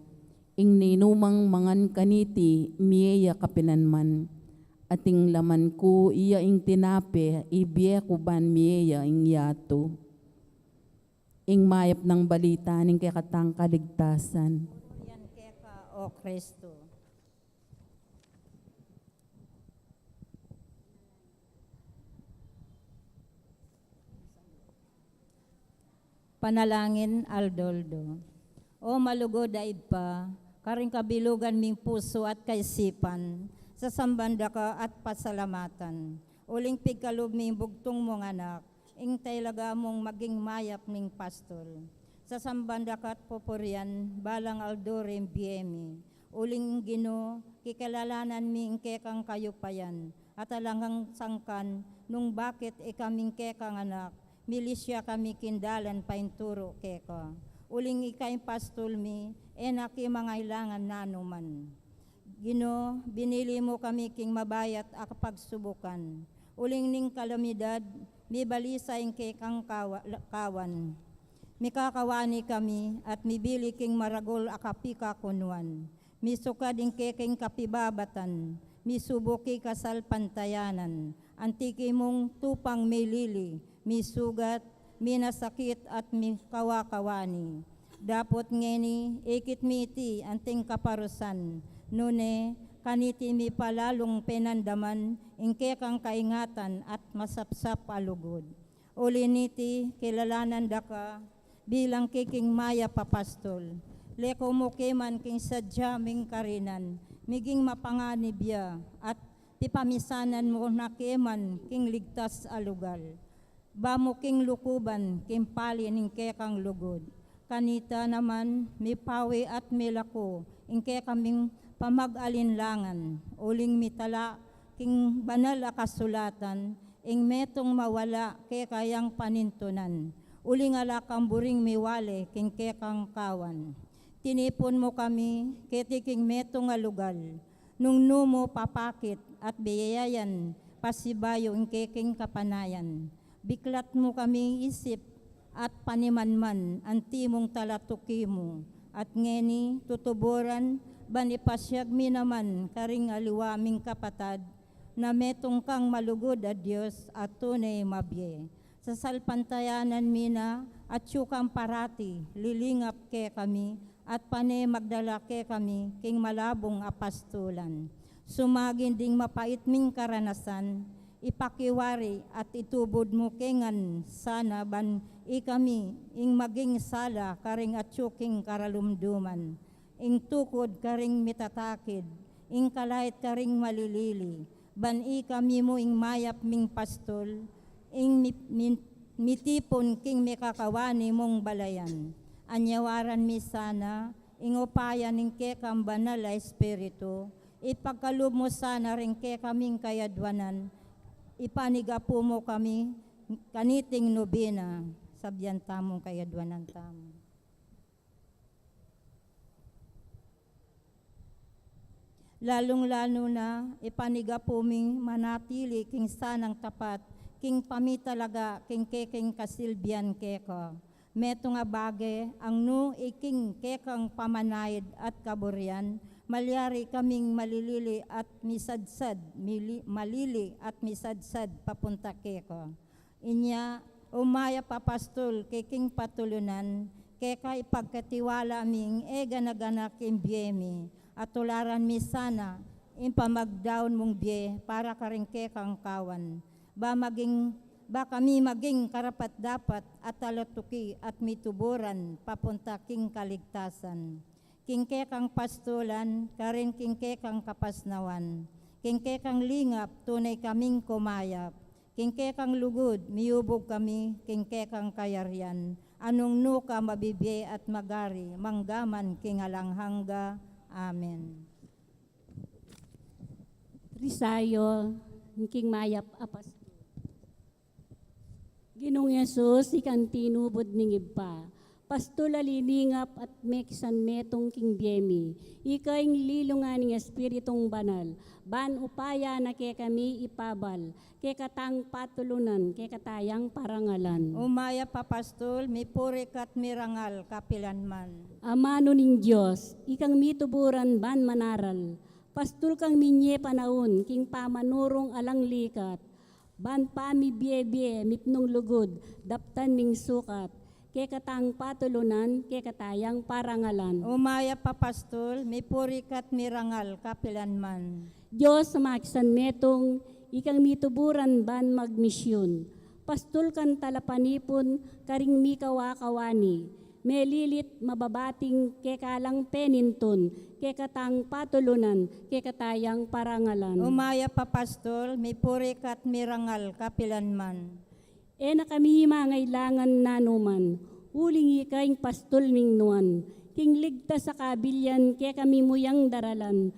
ing ninumang mangan kaniti miyeya kapinanman. Ating laman ko iya ing tinape, ibiye ko ban miyeya ing yato. Ing mayap ng balita ning kekatang kaligtasan. Yan keka o Kristo. Panalangin Aldoldo. O malugod daig pa, karing kabilugan ming puso at kaisipan, sa sambanda ka at pasalamatan. Uling pigkalob ming bugtong mong anak, ing taylaga mong maging mayap ming pastol. Sa sambanda ka at poporian, balang aldorim biemi. Uling Gino, kikalalanan ming kekang kayupayan, at alangang sangkan, nung bakit ikaming kekang anak, milisya kami kindalan painturo keka. Uling ikay pastol mi, enaki mga ilangan nanuman. Gino, binili mo kami king mabayat a pagsubukan. Uling ning kalamidad, mi balisa ing kekang kawan. Mikakawani kami at mibili king maragol akapika kunwan. Misukad ing keking kapibabatan, misubuki kasal pantayanan. Antiki mong tupang milili, misugat, minasakit at mikawakawani. Dapot ngeni, ikit miti anting kaparusan. Nune, kaniti mi palalong penandaman, ingke kang kaingatan at masapsap alugod. Uliniti, kilalanan daka, bilang kiking maya papastol. Leko mo keman king sadya ming karinan, miging mapanganibya, at tipamisanan mo na keman king ligtas alugal. Bamo king lukuban, king pali ning kekang lugod. Kanita naman, mipawi at milako, ingke kaming pamag-alinlangan, uling mitala, king banal akasulatan, ing metong mawala, ke kayang panintunan, uling ala kamburing miwale, king kekang kawan. Tinipon mo kami, ketiking metong alugal, nung numo papakit at biyayan, pasibayo ing keking kapanayan. Biklat mo kami isip, at panimanman antimong talatuki mo, at ngeni tutuburan banipasyag mi naman karing aliwaming kapatad, na metong kang malugod a Diyos at tunay mabye. Sa salpantayanan mina at syukang parati, lilingap ke kami, at pane magdala ke kami, king malabong apastulan. Sumagin ding mapait ming karanasan, ipakiwari at itubod mo kengan sana ban ikami ing maging sala karing atsyuking karalumduman, ing tukod karing mitatakid, ing kalait karing malilili, ban ikami mo ing mayap ming pastol, ing mitipon king mikakawani mong balayan. Anyawaran mi sana, ing upayan ing kekang banal a espiritu, ipagkalub mo sana ring kekaming kayadwanan, ipanigapo mo kami kaniting nobina, sabyan tamong kayadwanan tamo. Lalong-lalo na ipanigapo ming manatili king sanang tapat, king pamitalaga, king keking kasilbian keko. Meto nga bagay, ang no iking kekang pamanayad at kaburian, malyari kaming malilili at misadsad, malili at misadsad papunta keko. Inya, umaya papastol keking patulunan, keka ipagkatiwala aming ganaganak imbiyemi, at tularan mi sana, impamagdaon mong biye para karing kekang kawan. Ba kami maging karapat dapat at talatuki at mituburan papunta king kaligtasan. King kekang pastulan, karing king kekang kapasnawan. King kekang lingap, tunay kaming kumayap. King kekang lugod, miubog kami, king kekang kayarian. Anong nuka mabibye at magari, manggaman king alanghangga. Amen. Trisayo, king mayap apas. Ginong Yesus, ikan tinubod ning iba. Pastula liningap at meksan metong king biemi. Ika ing lilungan ng Espiritong Banal. Ban upaya na ke kami ipabal. Ke katang patulunan, ke katayang parangalan. Umaya papastol, mipurik at mirangal kapilanman. Amano ning Diyos, ikang mituburan ban manaral. Pastul kang minye panaon, king pamanurong alang likat. Ban pami biye-biye, mipnong lugod, daptan ning sukat. Ke katang patulunan, ke katayang parangalan. Umaya papastol, mipurik at mirangal kapilanman. Diyos samaksan metong, ikang mituburan ban magmisyon. Pastul kan talapanipon, karing mikawakawani. Melilit mababating kekalang peninton, kekatang patulunan, kekatayang parangalan. Umaya papastol, mipurik at mirangal kapilanman. Na kami mangailangan nanuman, huling ikaing pastol ning nuan, king ligtas sa kabilyan, ke kami muyang daralan,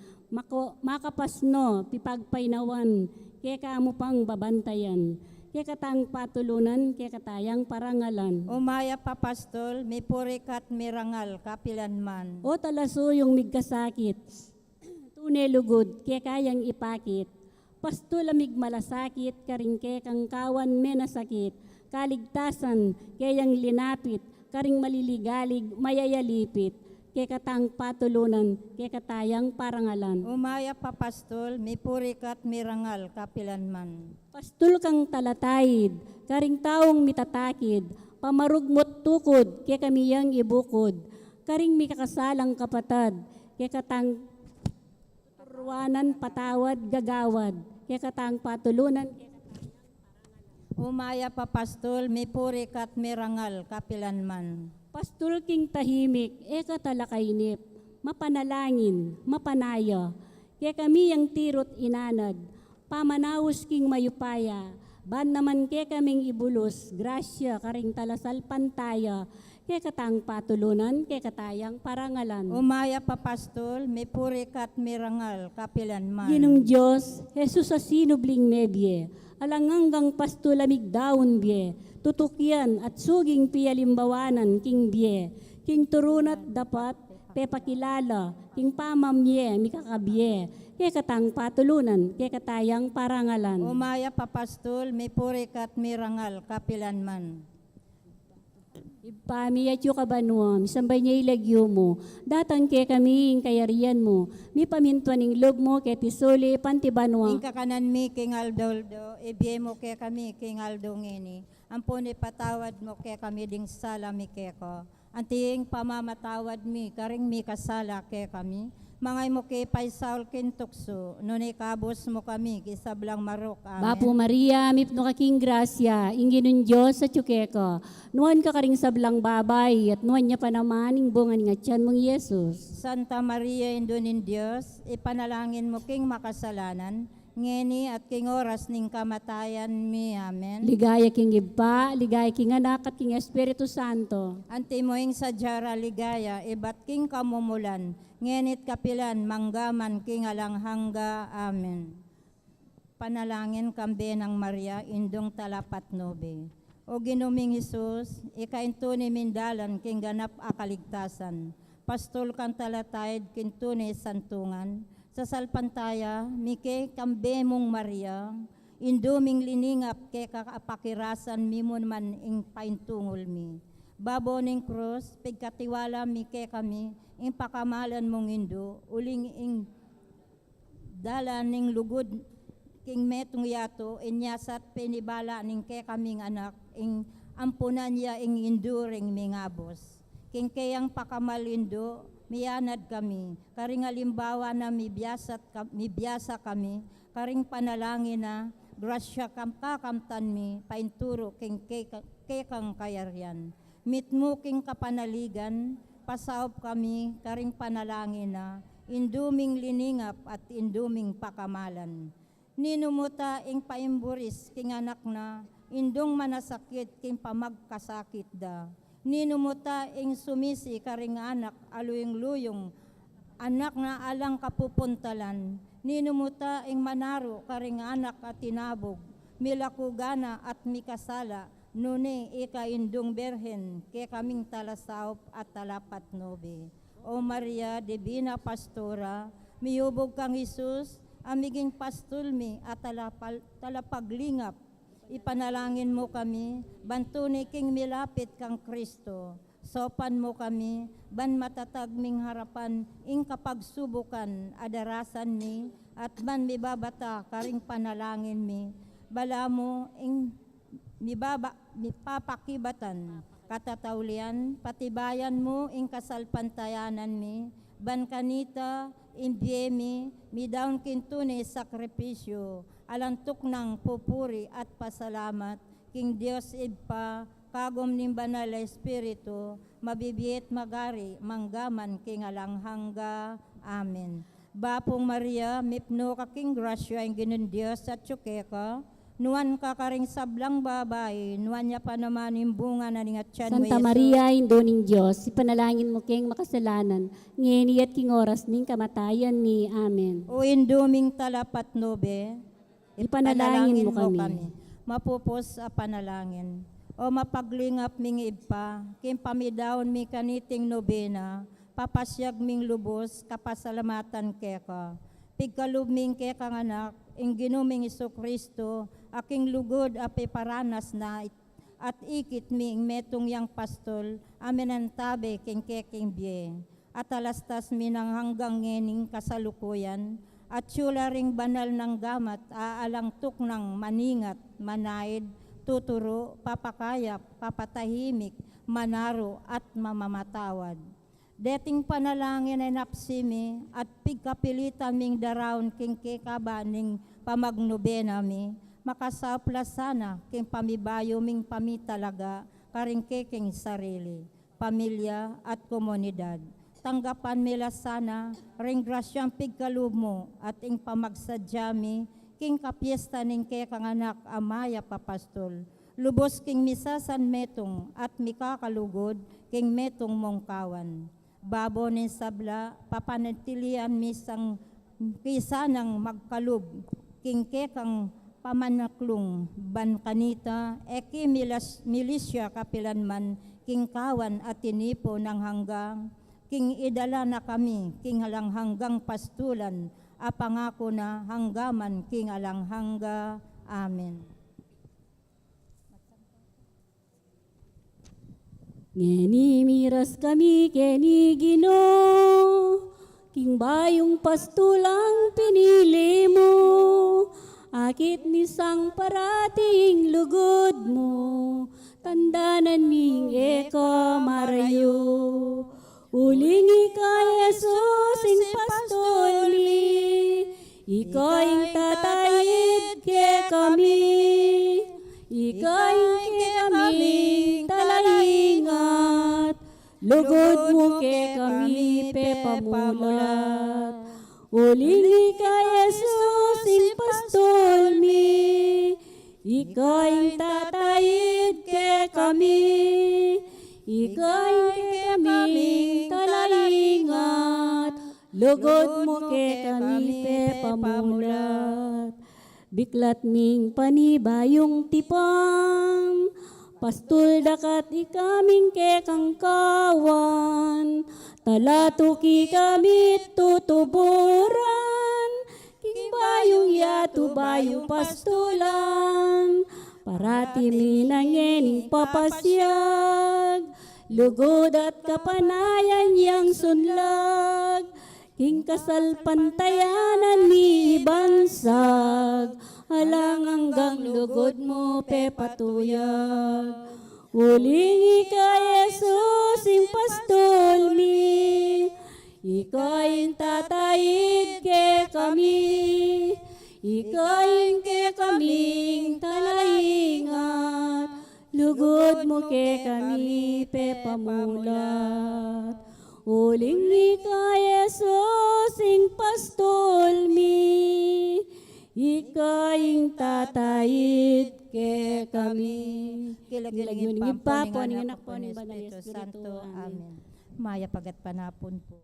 makapasno, pipagpainawan, ke kamo pang babantayan. Ke katang patulunan, ke katayang parangalan. Umaya papastol, mipurik at mirangal kapilanman. O talaso yung migkasakit, tunay lugod, ke kayang ipakit. Pastulamig malasakit, karing ke kang kawan menasakit, kaligtasan, kayang linapit, karing maliligalig, mayayalipit, ke katang patulunan, ke katayang parangalan. Umaya papastol, mipuri kat mirangal kapilanman. Pastul kang talatayid, karing taong mitatakid, pamarugmot tukod, ke kamiyang ibukod, karing mikakasalang kapatad, ke katang ruwanan patawad gagawad, ke katang patulunan, Umaya papastol, mipuri kat mirangal kapilanman. pastul king tahimik, e katalakainip, mapanalangin, mapanaya, ke kami yang tirot inanad, pamanawos king mayupaya, ban naman ke kaming ibulos, grasya karing talasal pantaya, ke katang patulunan, ke katayang parangalan. Umaya papastol, mipuri kat mirangal kapilanman. Ginong Diyos, Jesus sa sinubling nebye, alanganggang pastulamig daon bye, tutukyan at suging piyalimbawanan king bye, king turunat dapat, pepakilala, king pamamye, mikakabye, ke katang patulunan, ke katayang parangalan. Umaya papastol, mipuri kat mirangal kapilanman. Ipami at yu kabanwa, misambay niya ilagyo mo, datang ke kami, kayarian mo, mi pamintuan ng loob mo, ke tisuli, pantibanwa. Ing kakanan mi king aldoldo, ibiye mo ke kami king aldo ngini. Ampuni patawad mo ke kami ding sala mi keko. Antiing pamamatawad mi, karing mi kasala ke kami. Mangay mo ke paisaul kin tukso, nunay kabos mo kami, kisablang marok. Amen. Bapo Maria, mipno kaking grasya, ingin ng Diyos sa tsukeko. Nuan ka karing sablang babay, at nuan niya pa naman ing bunga nga tiyan mong Yesus. Santa Maria, Indunin Diyos, ipanalangin mo king makasalanan, ngeni at king oras ning kamatayan mi. Amen. Ligaya king iba, ligaya king anak at king Espiritu Santo. Anti mo ing sadyara ligaya, ibat king kamumulan, ngenit kapilan, manggaman king alanghangga. Amen. Panalangin kambe ng Maria, indong talapat nobe. O ginuming Jesus, ikainto ni mindalan king ganap akaligtasan. Pastol kan talatayid kintune santungan. Sa salpantaya, mike kambe mong Maria, induming liningap ke kakapakirasan mimon man ing paintungol mi. Babo ning krus, pigkatiwala mike kami, ing pakamalan mong indo, uling ing dala ning lugod, king metong yato, inyasat penibala ning ke kaming anak, ing ampunan niya ing induring mingabos. King kayang pakamalindo, miyanad kami, karing alimbawa na mibiyasa kami, karing panalangin na, grasya kakamtan mi, painturo king kekang kayaryan. Mitmo king kapanaligan, pasaop kami, karing panalangin na, induming liningap at induming pakamalan. Ninumuta ing paimburis king anak na, indong manasakit king pamagkasakit da. Ninumuta ing sumisi karing anak aluyong luyong, anak na alang kapupuntalan. Ninumuta ing manaro karing anak at tinabog, milakugana at mikasala, nune ika indong berhen, ke kaming talasaup at talapat nobe. O Maria, Divina Pastora, miyubog kang Jesus, amiging pastulmi at talapaglingap, ipanalangin mo kami, bantuni king milapit kang Kristo. Sopan mo kami, ban matatag ming harapan, ing kapagsubukan, adarasan mi, at ban mibabata, karing panalangin mi. Bala mo, ing mipapakibatan, katataulian, patibayan mo, ing kasalpantayanan mi, ban kanita, imbiemi, midaon kintune sakripisyo, alantok ng pupuri at pasalamat, king Diyos Ipa, kagom ning banal na Espiritu, mabibiyet magari, manggaman king alanghangga. Amen. Bapong Maria, mipno ka king grasya, ang ginon Diyos at tsukeka, nuan ka karing sablang babay, nuan niya pa naman yung bunga na ning at tiyan mo, Santa Yesu. Maria, Induning Diyos, ipanalangin mo king makasalanan, ngeni at king oras ning kamatayan ni. Amen. O induming talapat nobe, Ipanalangin mo kami. Mapupos a panalangin. O mapaglingap ming ipa, kim pamidaon mi kaniting nobena, papasyag ming lubos, kapasalamatan keka. Pigkalubming kekang anak, ing ginuming Kristo, aking lugod api paranas na at ikit mi ing metong yang pastol, amin ang tabi king keking biye. At alastas mi ng hanggang ngening kasalukuyan, at syula ring banal ng gamat, aalang tuk ng maningat, manaid, tuturo, papakayap, papatahimik, manaro, at mamamatawad. Deting panalangin ay napsimi at pigkapilitan ming darawon king kekaba ning pamagnobena mi, makasaplas sana king pamibayo ming pamitalaga karing keking sarili, pamilya at komunidad. Tanggapan mila sana ring grasyang pigkalub mo at ing pamagsadyami king kapiesta ning kekang anak amaya papastol. Lubos king misasan metong at mikakalugod king metong mongkawan. Babo ni sabla, papanatilian misang kisanang magkalub, kingkekang pamanaklong, bankanita, eki milisya kapilanman, kingkawan at tinipo ng hanggang, king idala na kami, king halang hanggang pastulan, apangako na hanggaman, king alang hangga. Amen. Ngeni miras kami keni Gino, king bayong pastulang pinili mo, akit nisang parating lugod mo, tandanan ming eko marayo. Ulingi ka Jesus ing pastol mi, ikaw ing tatayid ke kami, ikaw ing ke kami talaingat, lugod mo ke kami pe pamulat. Ulingi ka Jesus ing pastol mi, ikaw ing tatayid ke kami, ikaw ing ke kami talaingat, lugod mo ke kami pe pamulat. Biklat ming panibayong tipang, pastul dakat ikaming kekang kawan, talatuki kami tutuburan, king bayong yatu bayong pastulan, parati minangening papasyag, lugod at kapanayan yang sunlag, king kasal pantayanan ni bansag, halang hanggang lugod mo pe patuyag. Ulingi ka Jesus ing pastol mi, ikaw ing tatayid ke kami, ikaw ing ke kaming talaingat, lugod mo ke kami pe pamulat. Ulingi ka Jesus ing pastol mi, ikaw ing tatayid ke kami. Kilagilingin pa pa po, ni ning anak po ni Espiritu Santo. Amen. Maya pagat panapon po.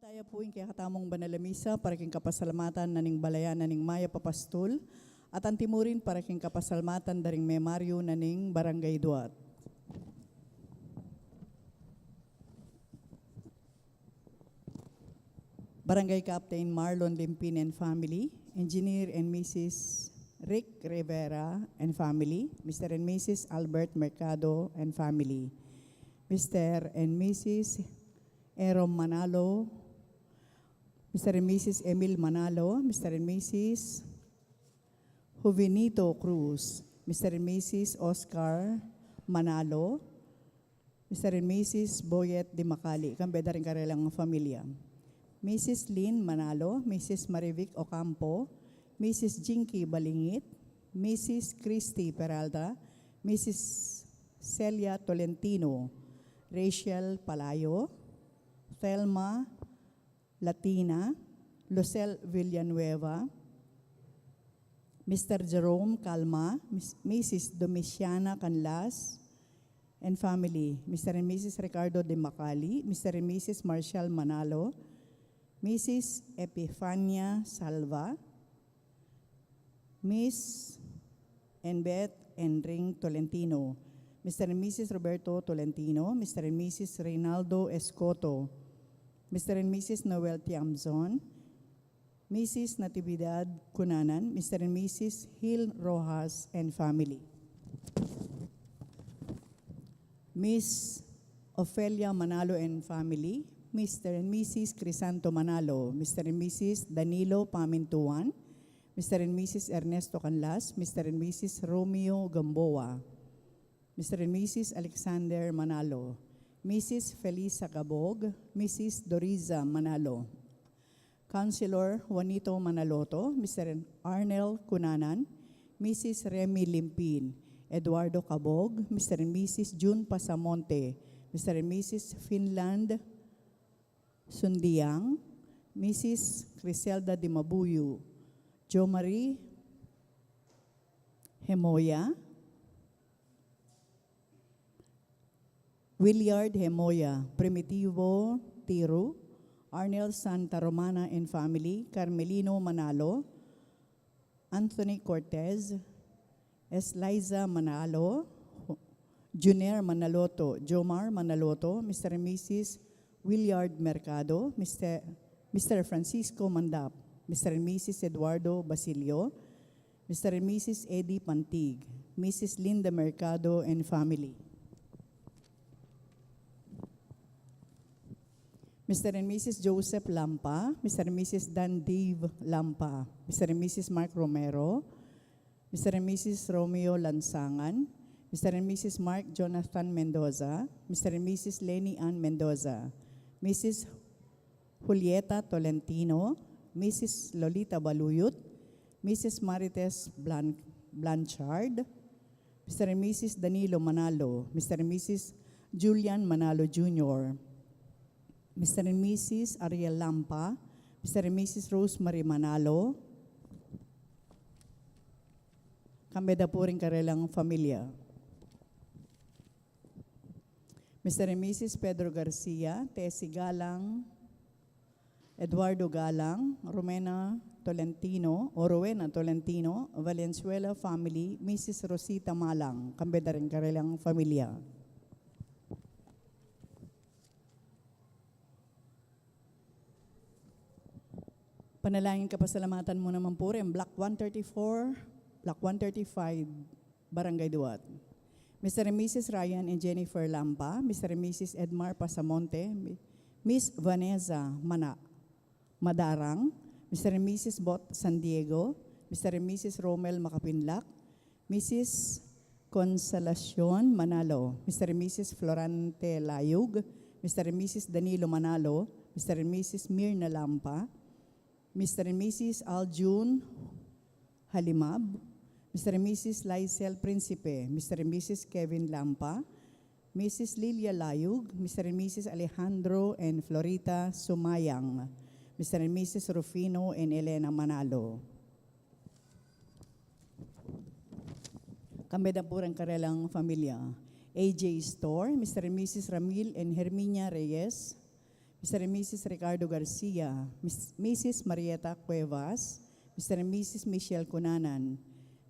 Panalangin tayo po yung kaya katamong banalamisa para king kapasalamatan na ning balayan na ning Maya Papastul at antimurin para king kapasalamatan daring Memaryo na ning Barangay Duat. Barangay Captain Marlon Limpin and family, Engineer and Mrs. Rick Rivera and family, Mr. and Mrs. Albert Mercado and family, Mr. and Mrs. Erom Manalo, Mr. and Mrs. Emil Manalo, Mr. and Mrs. Jovinito Cruz, Mr. and Mrs. Oscar Manalo, Mr. and Mrs. Boyet Di Macali, kambeda rin karelang familia. Mrs. Lynn Manalo, Mrs. Marivic Ocampo, Mrs. Jinky Balingit, Mrs. Christy Peralta, Mrs. Celia Tolentino, Rachel Palayo, Thelma Latina, Lucel Villanueva, Mr. Jerome Calma, Mrs. Domiciana Canlas, and family, Mr. and Mrs. Ricardo De Macali, Mr. and Mrs. Marshall Manalo, Mrs. Epifania Salva, Miss and Beth and Ring Tolentino, Mr. and Mrs. Roberto Tolentino, Mr. and Mrs. Reynaldo Escoto, Mr. and Mrs. Noel Tiamzon, Mrs. Natividad Cunanan, Mr. and Mrs. Hill Rojas and family. Miss Ofelia Manalo and family, Mr. and Mrs. Crisanto Manalo, Mr. and Mrs. Danilo Pamintuan, Mr. and Mrs. Ernesto Canlas, Mr. and Mrs. Romeo Gamboa, Mr. and Mrs. Alexander Manalo, Mrs. Felisa Cabog, Mrs. Doriza Manalo, Councilor Juanito Manaloto, Mr. and Arnel Cunanan, Mrs. Remy Limpin, Eduardo Cabog, Mr. and Mrs. June Pasamonte, Mr. and Mrs. Finland Sundiang, Mrs. Criselda Di Mabuyu, Jo Marie Hemoya, Williard Hemoya, Primitivo Tiro, Arnel Santa Romana and family, Carmelino Manalo, Anthony Cortez, Liza Manalo, Junior Manaloto, Jomar Manaloto, Mr. and Mrs. Williard Mercado, Mr. Francisco Mandap, Mr. and Mrs. Eduardo Basilio, Mr. and Mrs. Eddie Pantig, Mrs. Linda Mercado and family. Mr. and Mrs. Joseph Lampa, Mr. and Mrs. Dan Dave Lampa, Mr. and Mrs. Mark Romero, Mr. and Mrs. Romeo Lansangan, Mr. and Mrs. Mark Jonathan Mendoza, Mr. and Mrs. Lenny Ann Mendoza, Mrs. Julieta Tolentino, Mrs. Lolita Baluyot, Mrs. Marites Blanchard, Mr. and Mrs. Danilo Manalo, Mr. and Mrs. Julian Manalo Jr., Mr. and Mrs. Ariel Lampa, Mr. and Mrs. Rosemary Manalo, kambeda po rin karelang familia. Mr. and Mrs. Pedro Garcia, Tessie Galang, Eduardo Galang, Rowena Tolentino, Valenzuela family, Mrs. Rosita Malang, kambeda rin karelang familia. Panalangin kapasalamatan mo naman po rin, Block 134, Block 135, Barangay Duat. Mr. and Mrs. Ryan and Jennifer Lampa, Mr. and Mrs. Edmar Pasamonte, Miss Vanessa Madarang, Mr. and Mrs. Bot San Diego, Mr. and Mrs. Romel Makapinlak, Mrs. Consolacion Manalo, Mr. and Mrs. Florante Layug, Mr. and Mrs. Danilo Manalo, Mr. and Mrs. Mirna Lampa, Mr. and Mrs. Aljun Halimab, Mr. and Mrs. Lysel Principe, Mr. and Mrs. Kevin Lampa, Mrs. Lilia Layug, Mr. and Mrs. Alejandro and Florita Sumayang, Mr. and Mrs. Rufino and Elena Manalo. Kambeda po rin karelang familia. AJ Store, Mr. and Mrs. Ramil and Herminia Reyes, Mr. and Mrs. Ricardo Garcia, Mrs. Marieta Cuevas, Mr. and Mrs. Michelle Cunanan,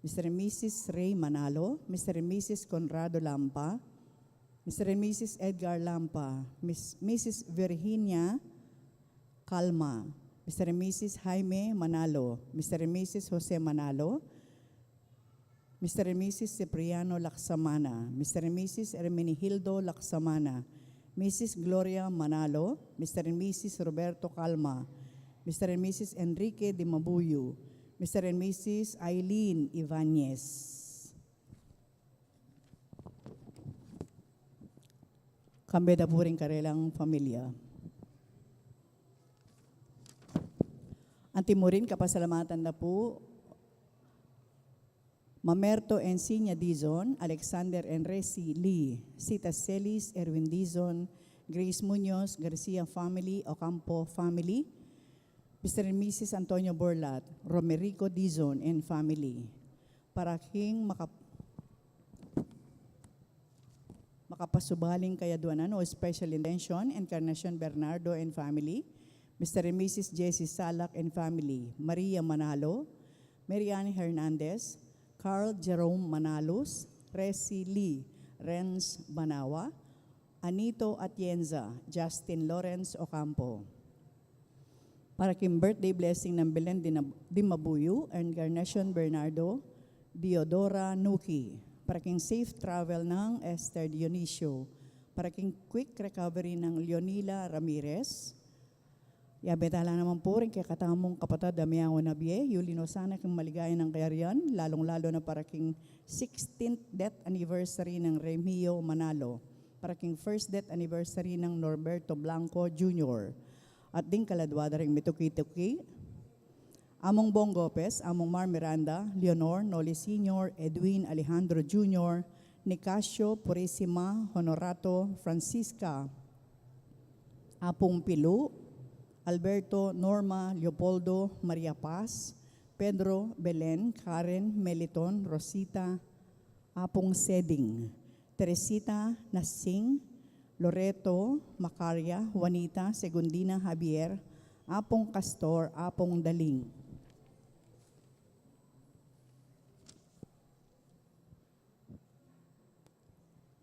Mr. and Mrs. Ray Manalo, Mr. and Mrs. Conrado Lampa, Mr. and Mrs. Edgar Lampa, Mrs. Virginia Calma, Mr. and Mrs. Jaime Manalo, Mr. and Mrs. Jose Manalo, Mr. and Mrs. Cipriano Laksamana, Mr. and Mrs. Hermenegildo Laksamana, Mrs. Gloria Manalo, Mr. and Mrs. Roberto Calma, Mr. and Mrs. Enrique de Mabuyo, Mr. and Mrs. Eileen Ibanez. Kambeda po rin karelang pamilya. Antimurin kapasalamatan na po Mamerto Encinia Dizon, Alexander Enresi Lee, Sita Celis Erwin Dizon, Grace Munoz Garcia family, Ocampo family, Mr. and Mrs. Antonio Borlat, Romerico Dizon and family. Para king makapasubaling kayaduanan o special intention, Encarnacion Bernardo and family, Mr. and Mrs. Jessie Salak and family, Maria Manalo, Marianne Hernandez, Carl Jerome Manalos, Resi Lee, Renz Banawa, Anito Atienza, Justin Lawrence Ocampo. Para king birthday blessing ng Belen Dimabuyo, Encarnacion Bernardo, Diodora Nuki. Para king safe travel ng Esther Dionisio. Para king quick recovery ng Leonila Ramirez. Yabetala naman po rin kay katamong kapatid Damiano Nabie, Yulino sana kang maligaya ng kayarian, lalong-lalo na para king 16th death anniversary ng Remio Manalo, para king first death anniversary ng Norberto Blanco Jr. At ding kaladwada ring Mituki-Tuki, Among Bong Gopez, Among Mar Miranda, Leonor Noli Sr., Edwin Alejandro Jr., Nicasio Purisima Honorato Francisca, Apong Pilu, Alberto, Norma, Leopoldo, Maria Paz, Pedro, Belen, Karen, Meliton, Rosita, Apong Seding, Teresita, Nasing, Loreto, Macaria, Juanita, Segundina, Javier, Apong Castor, Apong Daling.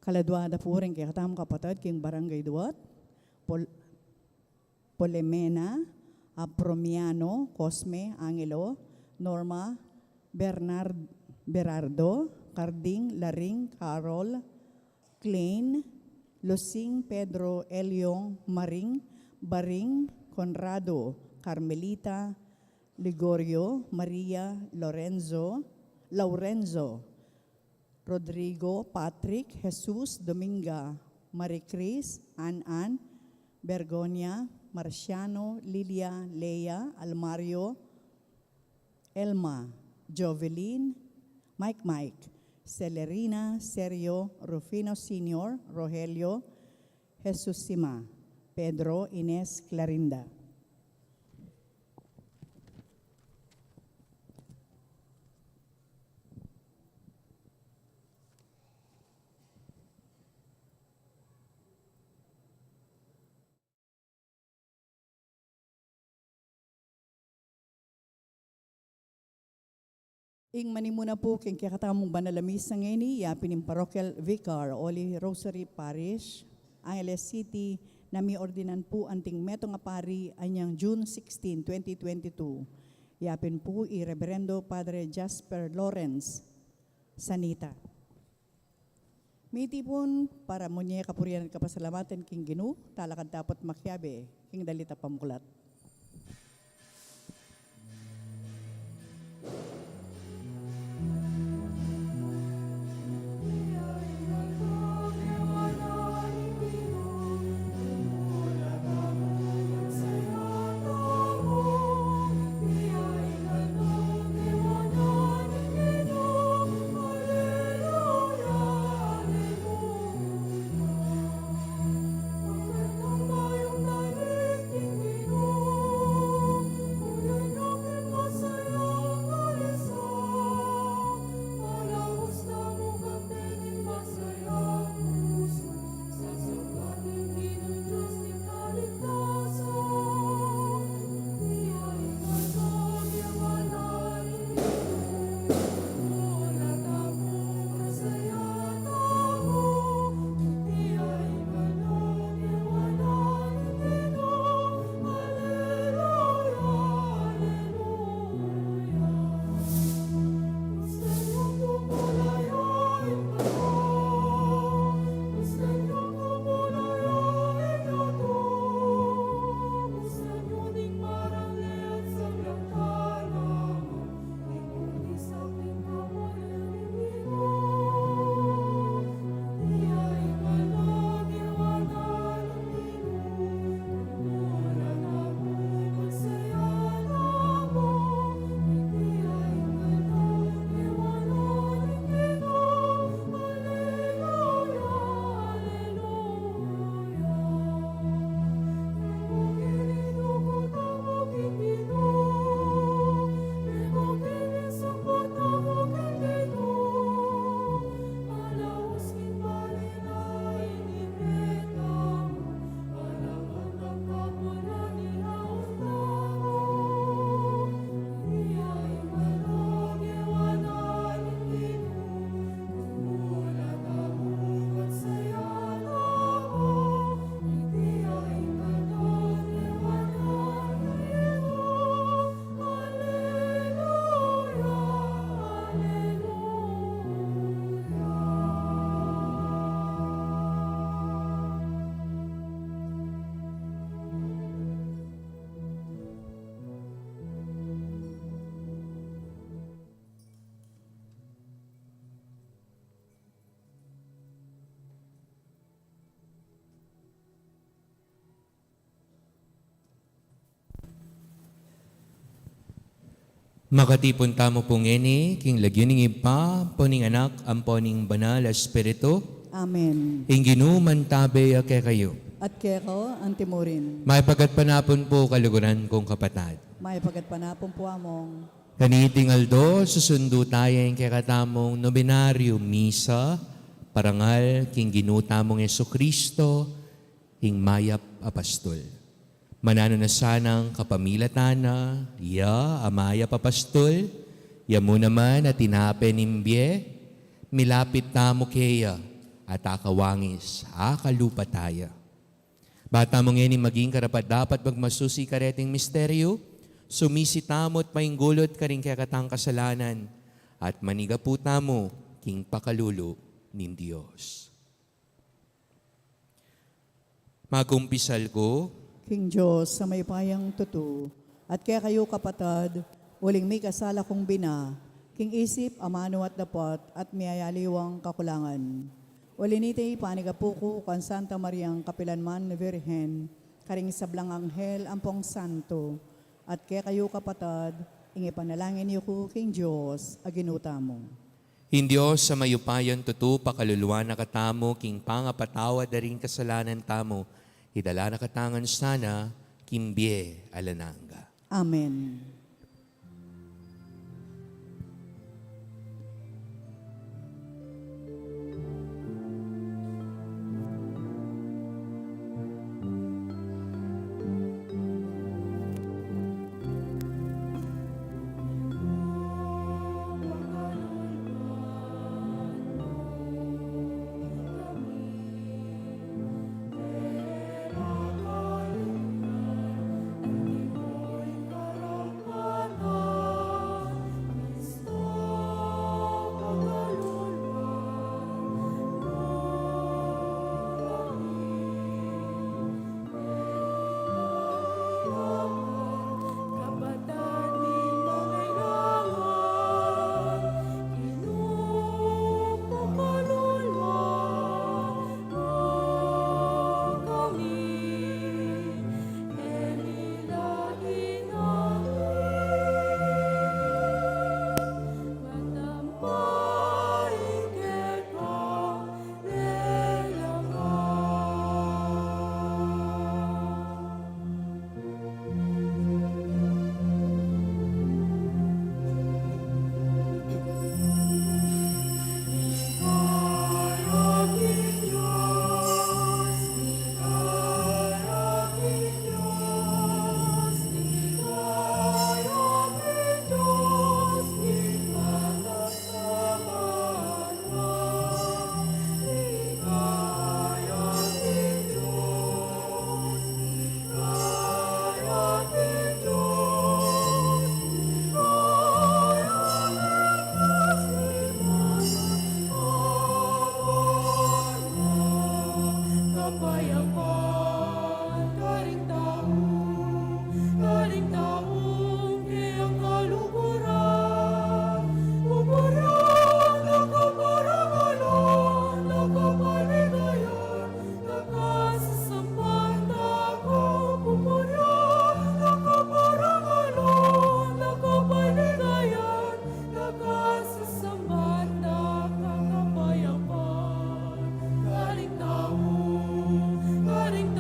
Kaladwada po rin kay katamang kapatid king Barangay Duat, Polemena, Apromiano, Cosme, Angelo, Norma, Berardo, Carding, Laring, Carol, Klein, Losing, Pedro, Elyong, Maring, Baring, Conrado, Carmelita, Ligorio, Maria, Laurenzo, Rodrigo, Patrick, Jesus, Dominga, Maricris, An, Bergonia, Marciano, Lilia, Lea, Almario, Elma, Jovelyn, Mike, Celerina, Sergio, Rufino Sr., Rogelio, Jesusima, Pedro, Ines, Clarinda. Ing manimuna po king kakatamong banalamis ng ngeni, yapin Parochial Vicar, Holy Rosary Parish, Angeles City, na mi ordinan po anting meto nga pari anyang June 16, 2022. Yapin po Reverendo Padre Jasper Lawrence Sanita. Miti pon para mo niya kapurian at kapasalamatan king Ginu, talakad tapot makyabe, king dalita pamukulat. Thank you. Makatipon tamo pong eni, king lagyan ng ipa, poning anak, ang poning banal espiritu, Amen. ing ginuman tabe ake kayo. At keko, ang timurin. May pagatpanapon po kaluguran kong kapatad. May pagatpanapon po among. Kaniting aldo, susundo tayo ang kakatamong nobenaryo misa, parangal king ginutamong Yesu Kristo, ing mayap apastol. Manano na sanang kapamilatana, ya amaya papastol, ya mo naman at tinapen imbye, milapit tamo keya, at akawangis, akalupa taya. Bata mong ini maging karapat dapat magmasusi kareting misteryo, sumisi tamo at mahinggulot ka rin kakatang kasalanan, at maniga po tamo king pakalulo nin Diyos. Magumpisal ko, King Diyos, sa may payang tutu, at kaya kayo kapatad, uling may kasala kong bina, king isip, amano at dapat, at miyayaliwang kakulangan. Ulinite panigapuko kan Santa Mariang Kapilanman na Virhen, karing sablang anghel ampong santo, at kaya kayo kapatad, ingi panalangin niyo ko, King Diyos, aginuta mo. Diyos sa mayupayan tutu pakaluluwa na katamo, king pangapatawa daring kasalanan tamo, hidala na katangan sana, kimbye alananga. Amen. Galing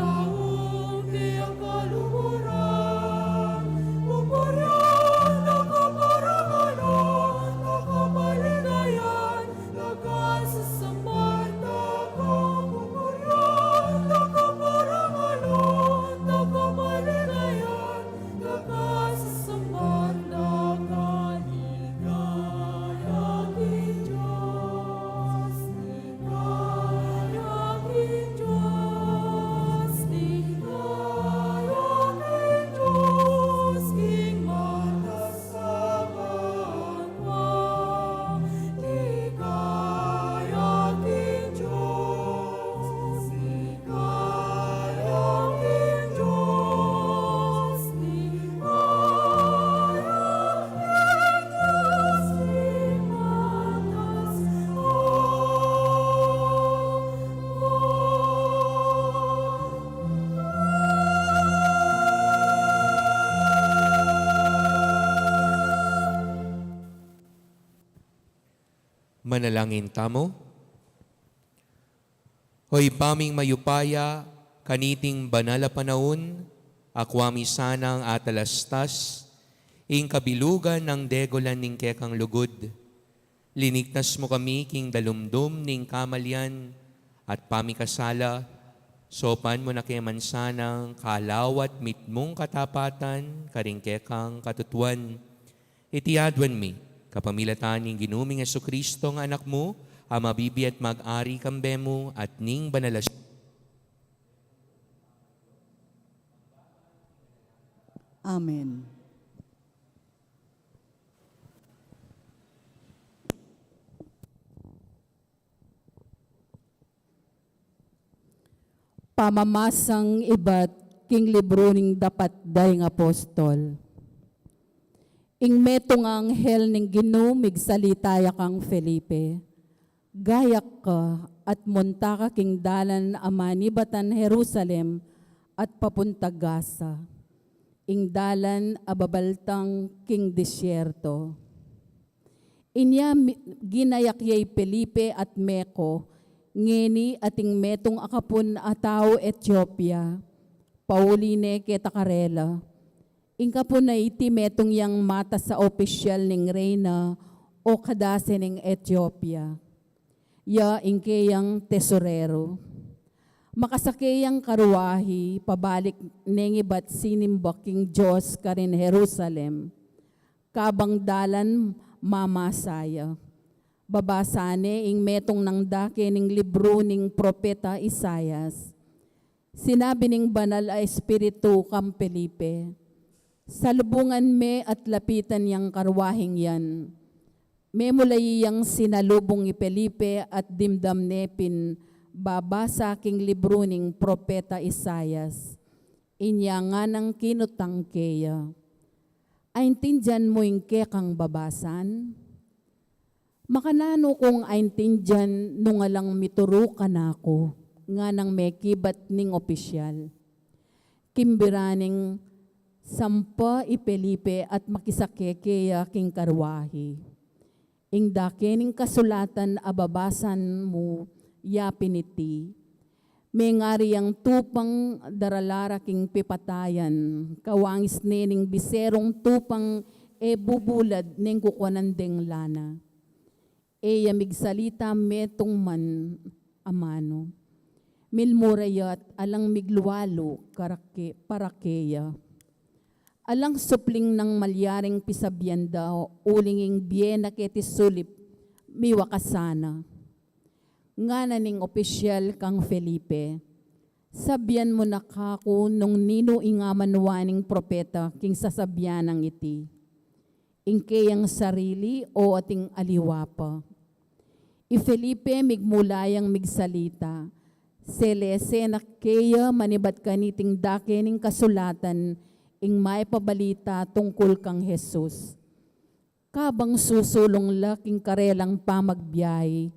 Manalangin tamo. Hoy paming mayupaya, kaniting banala panahon, akwami sanang atalastas, ing kabilugan ng degolan ning kekang lugod. Linigtas mo kami king dalumdum ning kamalyan, at pamikasala, sopan mo na keman sanang kalawat mitmong katapatan, karingkekang katutuan. Itiadwan mi, kapamilatan ning ginuming Jesucristo nga anak mo, amabibi at mag-ari kambe mo at ning banalas. Amen. Pamamasang iba't king libro ning dapat day ng apostol. Ing metong anghel ning ginumig salitaya kang Felipe. Gayak ka at munta ka king dalan amanibatan Jerusalem at papunta Gaza. Ing dalan ababaltang king disyerto. Inya ginayakyay Felipe at Meko, ngeni ating metong akapun ataw Ethiopia, Pauline ketakarela. Ingkapun na iti metong yang mata sa opisyal ning reyna o kadase ning Ethiopia. Ya ingkeyang tesorero. Makasakeyang karuahi, pabalik nengibat sinimbaking Diyos karin Jerusalem. Kabang dalan mamasaya. Babasane ing metong nang dake ning libro ning propeta Isayas. Sinabi ning banal a espiritu kam Felipe, salubungan me at lapitan yang karwahing yan. Me mulay yang sinalubong ni Felipe at dimdam nepin babasa king libro ning propeta Isayas. Inya nga nang kinutangkeya. Aintindyan mo ing kekang babasan? Makanano kung aintindyan nung alang mituro ka na ako, nga nang may kibat ning opisyal. Kimbiraning sampa ipelipe at makisakekeya king karwahi. Ing dakening kasulatan ababasan mo, yapin iti. May ngari ang tupang daralara king pipatayan, kawangis nening biserong tupang bubulad ning kukwanandeng lana. Migsalita metong man amano. Milmurayat alang migluwalo parakeya. Alang supling ng malyaring pisabyan daw, ulinging biyena keti sulip, miwakasana. Nga na ning opisyal kang Felipe, sabyan mo na kako nung nino ingamanwaning propeta king sasabyan ng iti. Ingkeyang sarili o ating aliwapa. Felipe migmulayang migsalita, selese na kaya manibat kaniting dakening kasulatan ing may pabalita tungkol kang Jesus. Kabang susulong laking karelang pamagbiyahe,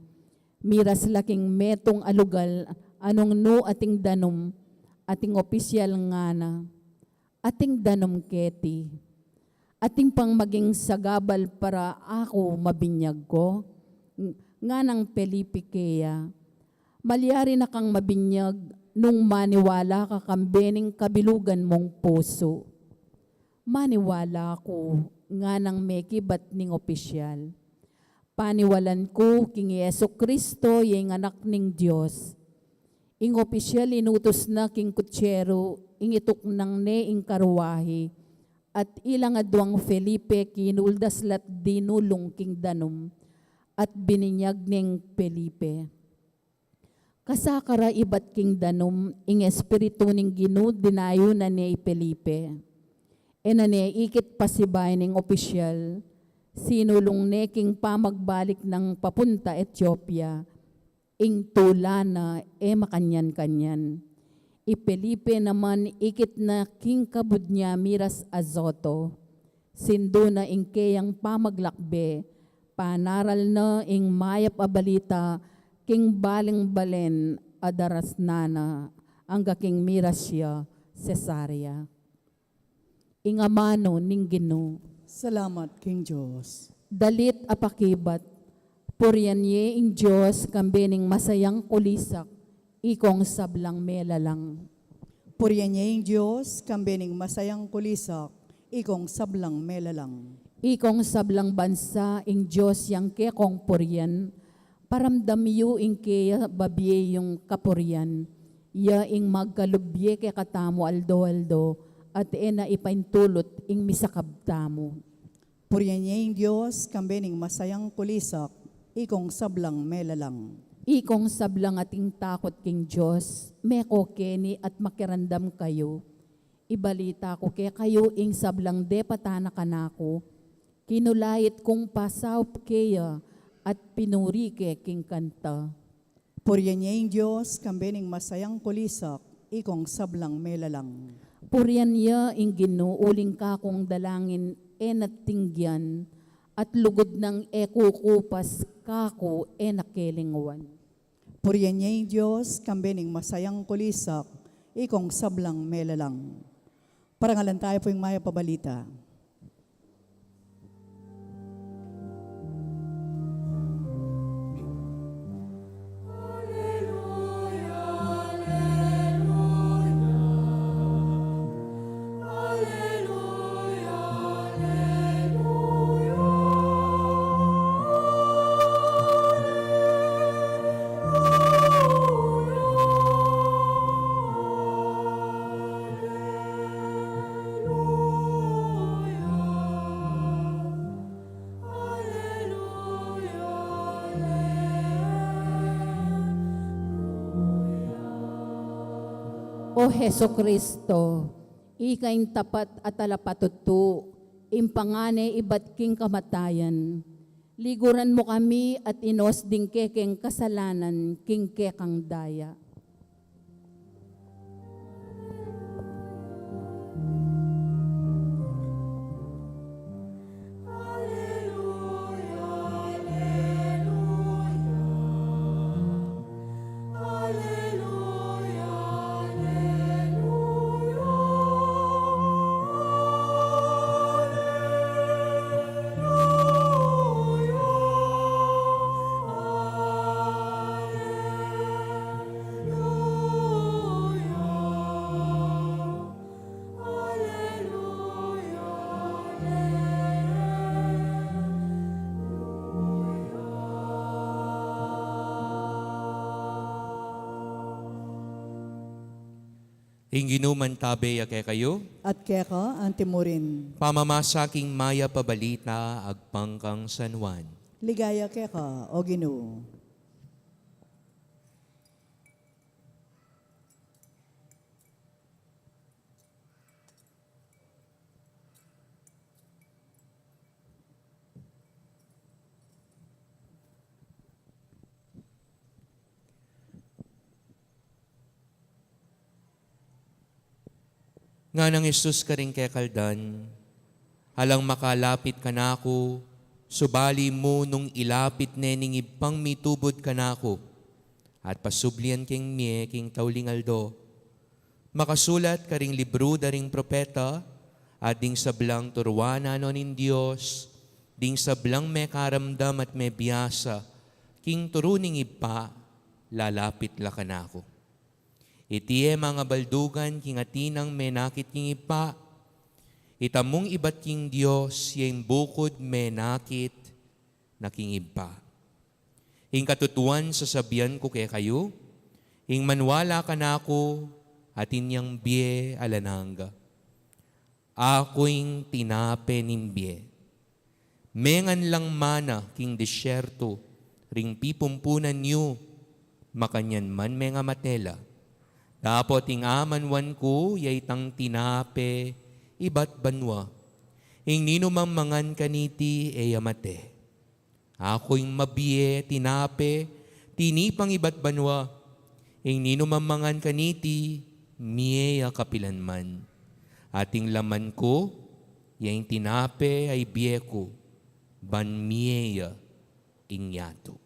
miras laking metong alugal anong no ating danom, ating opisyal nga na, ating danom keti, ating pang maging sagabal para ako mabinyag ko, nga ng Felipe kaya, malyari na kang mabinyag nung maniwala ka kambening kabilugan mong puso. Maniwala ko nga ng mekibat ning opisyal. Paniwalan ko king Jesucristo yung anak ning Diyos. Ing opisyal inutos na king kutsero, ing itok nang ne ing karwahi, at ilang adwang Felipe kinuldas lat dinulong king danom, at bininyag ning Felipe. Kasakara ibat king danom, ing espiritu ning Ginoo dinayo na ni Felipe. Na ni ikit pasibay ning opisyal, sinulong ne king pamagbalik ng papunta Ethiopia, ing tula na makanyan-kanyan. Felipe naman ikit na king kabud niya miras Azoto, sindo na ing keyang pamaglakbe, panaral na ing mayap abalita, king baling-balen adaras nana, ang gaking mirasya Cesarea. Ing amano ning Ginoo. Salamat, King Diyos. Dalit apakibat, Purian ye ing Diyos kambening masayang kulisak, ikong sablang melalang. Purian niya yung Diyos, kambening masayang kulisak, ikong sablang melalang. Ikong sablang bansa ing Diyos yang kekong purian, paramdam yu ing kaya babye yung kapurian, ya ing magkalubye ke katamo aldo-aldo, at ena ipaintulot ing misakabtamo. Purian niya yung Diyos, kambening masayang kulisak, ikong sablang melalang. Ikong sablang ating takot king Diyos, meko keni at makirandam kayo. Ibalita ko ke kayo ing sablang de patana kanako, kinulayit kong pasaw kaya at pinuri ke king kanta. Purian niya yung Diyos, kambening masayang kulisak, ikong sablang melalang. Purian niya ing ginuuling kakong dalangin enat tingyan, at lugod ng ekukupas kako enakelingwan. Purian niya yung Diyos, kambening masayang kulisak, ikong sablang melalang. Parangalan tayo po yung maya pabalita. O Heso Kristo, ikain tapat at alapatutu, impangane ibat king kamatayan. Liguran mo kami at inos ding kekeng kasalanan king kekang daya. Inginuman tabe ake kayo, At keka, antimurin. pamamasaking maya pabalita, agpangkang San Juan. Ligaya keka, o Ginoo. Nga nang Isus ka rin kekaldan, halang makalapit ka na ako, subali mo nung ilapit nening ipang mitubod ka na ako, at pasublian king mie king taulingaldo. Makasulat ka ring libro daring propeta, at ding sablang turwana no nin Diyos, ding sablang may karamdam at may biyasa, king turuning ipa, lalapit la ka na ako. Itiye mga baldugan king atinang menakit king ipa, itamong ibat king Diyos, yung bukod menakit na king ipa. Ing katutuan sasabihan ko kay kayo, ing manwala ka na ako, atin yang biye alananga. Ako'ing tinape nimbye. Mengan lang mana king disyerto, ring pipumpunan niyo, makanyan man menga matela. Tapos ing amanwan ko, yay tang tinape, ibat banwa. Ing ninumamangan kaniti, eyamate. Ako'y mabiye, tinape, tinipang ibat banwa. Ing ninumamangan kaniti, miyeya kapilanman. Ating laman ko, yay tinape ay biye ko, ban miyeya ingyato.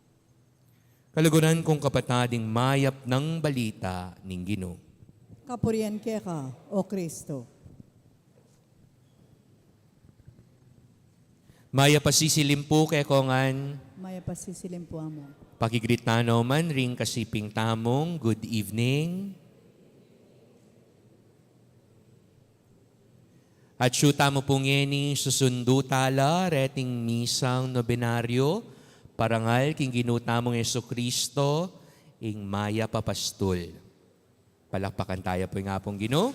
Kaluguran kong kapatading mayap ng balita ning Ginoo. Kapurian keka, o Kristo. Maya pasisilim po kay kongan, Maya pasisilim po amo. Pakigrit na naman ring kasiping tamong, good evening. At syuta mo pong ngeni susundo tala, reting misang nobenaryo, parangal king ginutamong Yesu Kristo, ing maya papastol. Palakpakan tayo po nga pong Ginoo.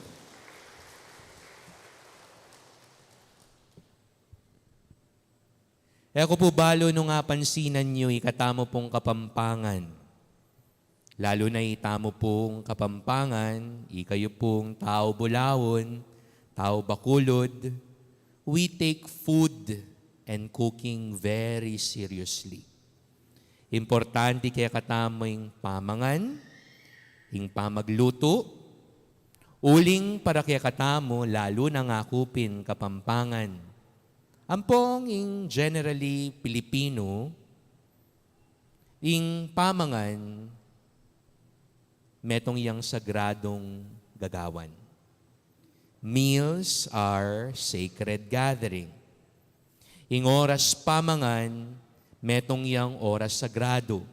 E ako po balo nung nga pansinan nyo, ikatamo pong kapampangan. Lalo na itamo pong kapampangan, ikayo pong tao bulawon, tao bakulod. We take food and cooking very seriously. Importante kaya katamo yung pamangan, yung pamagluto, uling para kaya katamo, lalo na ngakupin kapampangan. Ampong in generally Pilipino, ing pamangan, metong yang sagradong gagawan. Meals are sacred gathering. Ing oras pamangan, metong yang oras sagrado.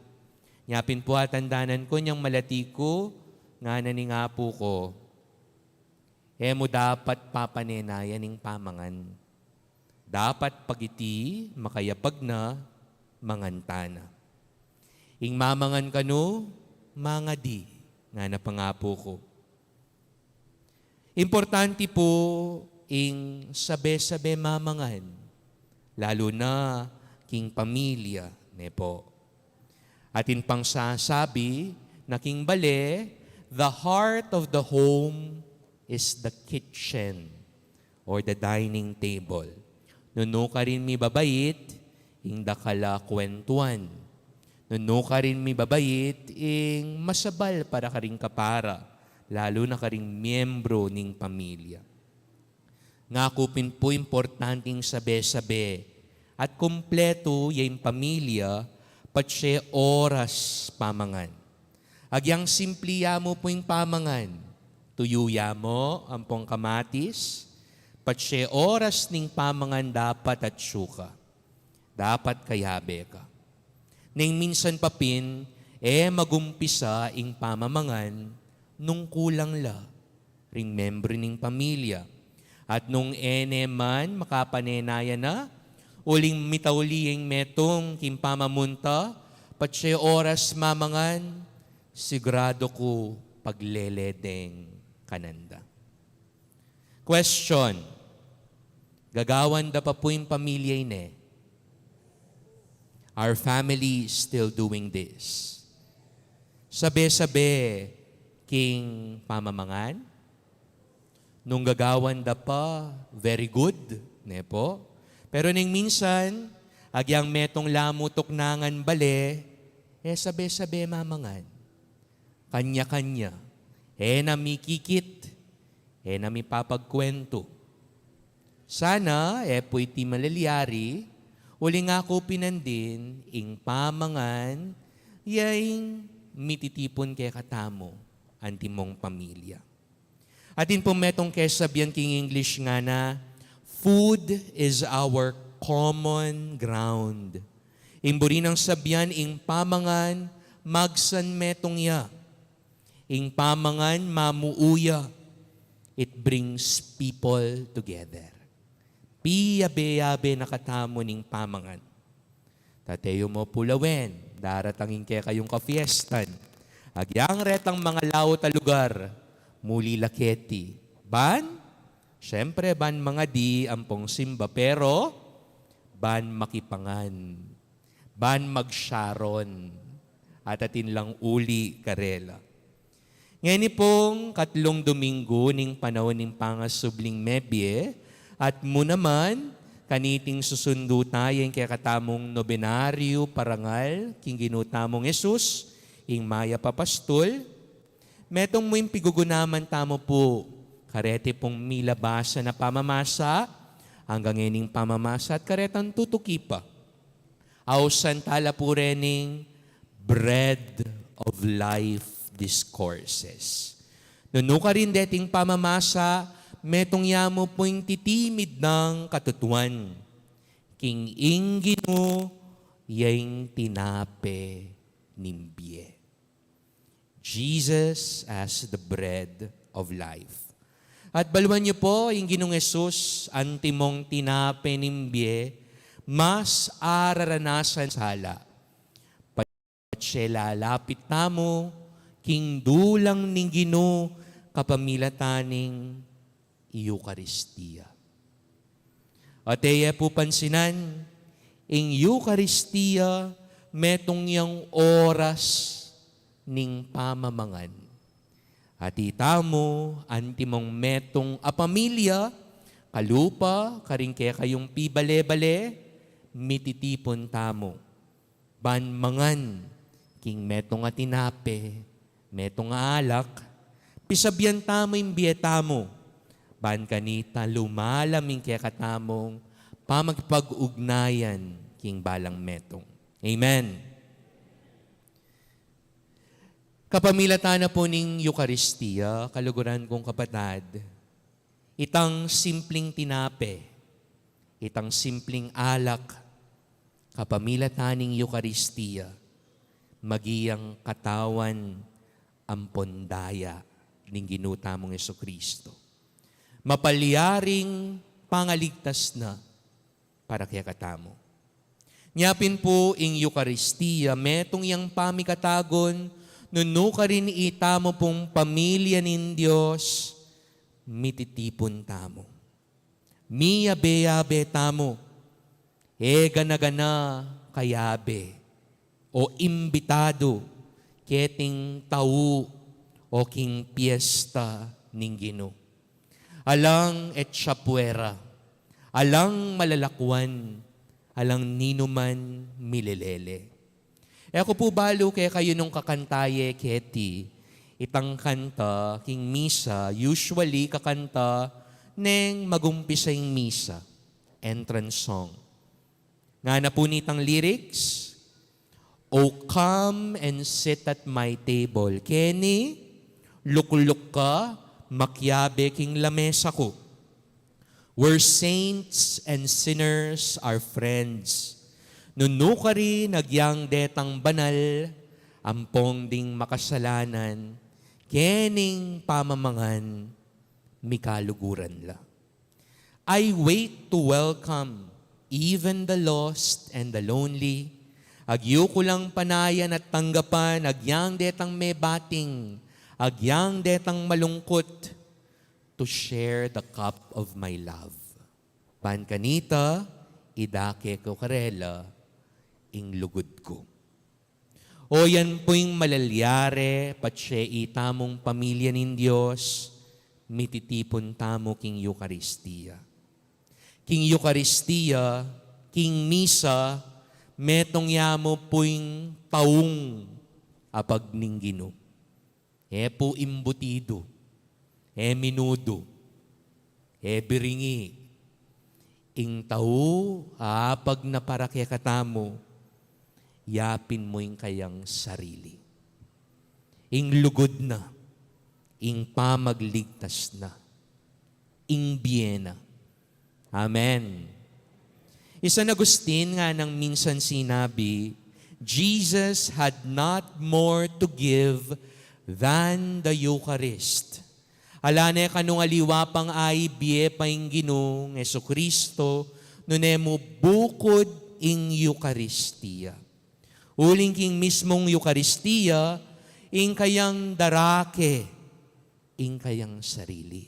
Nyapin po atandanan ko niyang malatiko, nga nani nga po ko, mo dapat papanenayan ing pamangan. Dapat pagiti, makayapag na, mangantana. Ing mamangan kano, mangadi, nga napangapo ko. Importante po, ing sabe-sabe mamangan, lalo na king pamilya, ne po. Atin pang sasabi, na king bale, the heart of the home is the kitchen or the dining table. Nuno ka rin mi babait, ing dakala kwentuan. Nuno ka rin mi babait, ing masabal para ka rin kapara, lalo na ka rin miyembro ning pamilya. Ngakupin po importanteng sabe-sabe at kumpleto yung pamilya, patse oras pamangan. Agyang simpliya mo po yung pamangan, tuyuya mo ang pong kamatis, patse oras ning pamangan dapat at syuka. Dapat kayabe ka. Ning minsan papin, magumpisa ing pamamangan nung kulang la, ring membro ning pamilya. At nung man makapanenaya na, uling mitauliing metong kimpamamunta, patse oras mamangan, sigurado ko pagleledeng kananda. Question. Gagawan da pa po yung pamilya ine. Our family is still doing this. Sabi-sabi king pamamangan. Nung gagawan da pa, very good. Ne po? Pero ning minsan, agyang metong lamutok nangan bale, sabi-sabi mamangan. Kanya-kanya. Namikikit. Nami papagkwento. Sana, po iti malalyari, uli nga ko pinandin, ing pamangan, yaing mititipon kay katamo, antimong pamilya. Atin po metong kesabihan king English nga na, food is our common ground. Imburi ng sabyan, ing pamangan, magsan metong ya. Ing pamangan, mamuuya. It brings people together. Piyabe-yabe nakatamo ning pamangan. Tateyo mo pulawen, daratangin kaya kayong kafiestan. Agyang retang mga laot a lugar, muli laketi. Ban? Siyempre, ban mga di ampong simba, pero ban makipangan. Ban magsharon. At atin lang uli karela. Ngayon pong katlong Domingo ning panahon ning pangasubling mebye at mo naman kaniting susundo tayo kaya katamong nobenaryo parangal king ginutamong Jesus ing maya papastol. Metong mo yung pigugunaman tamo po karete pong milabasa na pamamasa hanggang ining pamamasa at karetang tutuki pa. Ausan tala po rening bread of life discourses. Nuno ka rin deting pamamasa, metong yamo po'y titimid ng katutuan. King Ingino, yang tinape nimbye. Jesus as the bread of life. At baluan niyo po, yung Ginoong Yesus, antimong tinape nimbye, mas araranasan sala. Patsya lalapit tamo, king dulang ning Ginoo, kapamilataning Eucharistia. At po pansinan, ing Eucharistia, metong yang oras ning pamamangan. At itamo, antimong metong apamilya, kalupa, karing kaya kayong pibale-bale, mititipon tamo. Banmangan, king metong atinape, metong alak, pisabyan tamo imbye tamo. Ban kanita lumalaming kaya katamong pamagpag-ugnayan king balang metong. Amen. Kapamilatan na po ning Eucharistia, kaluguran kong kapatad, itang simpleng tinape, itang simpleng alak, kapamilatan ning Eucharistia, magiyang katawan ang pondaya ning ginuta mong Jesucristo. Mapalyaring pangaligtas na para kaya katamo. Nyapin po ing Eucharistia, metong yang pamikatagon, nuno ka rin itamo pong pamilya nin Diyos, mititipon tamo. Miyabe-yabe tamo, gana-gana kayabe, o imbitado, keting tau, o king piyesta ning Ginoo. Alang et siyapuera, alang malalakwan, alang ninuman milelele. Ako po balo kaya kayo nung kakantaye keti, itang kanta, king misa, usually kakanta, neng magumpisa yung misa, entrance song. Nga na po nitang lyrics, O come and sit at my table, Kenny, lukuluk ka, makyabe king lamesa ko. Where saints and sinners are friends. Nuno ka rin nagyang detang banal, ampong ding makasalanan, kening pamamangan, mikaluguran la. I wait to welcome even the lost and the lonely. Agyo ko lang panayan at tanggapan, agyang detang may bating, agyang detang malungkot, to share the cup of my love. Pan kanita, idake ko karela, ing lugod ko. O yan po yung malalyare, patsye itamong pamilya nin Diyos, mititipon tamo king Eucharistia. King Eucharistia, king misa, metong yamo po yung taong apag ning Ginoo. Po imbutido, minudo, biringi, ing tao, apag na para kaya katamo, yapin mo yung kayang sarili. Ing lugod na, ing pamagligtas na, ing biyena. Amen. San Agustin nga nang minsan sinabi, Jesus had not more to give than the Eucharist. Alane kanung aliwa pang ay biye pa ing Ginoong Jesucristo, nunemo bukod ing Eucharistia. Uling king mismong Eucharistia, ing kayang darake, ing kayang sarili.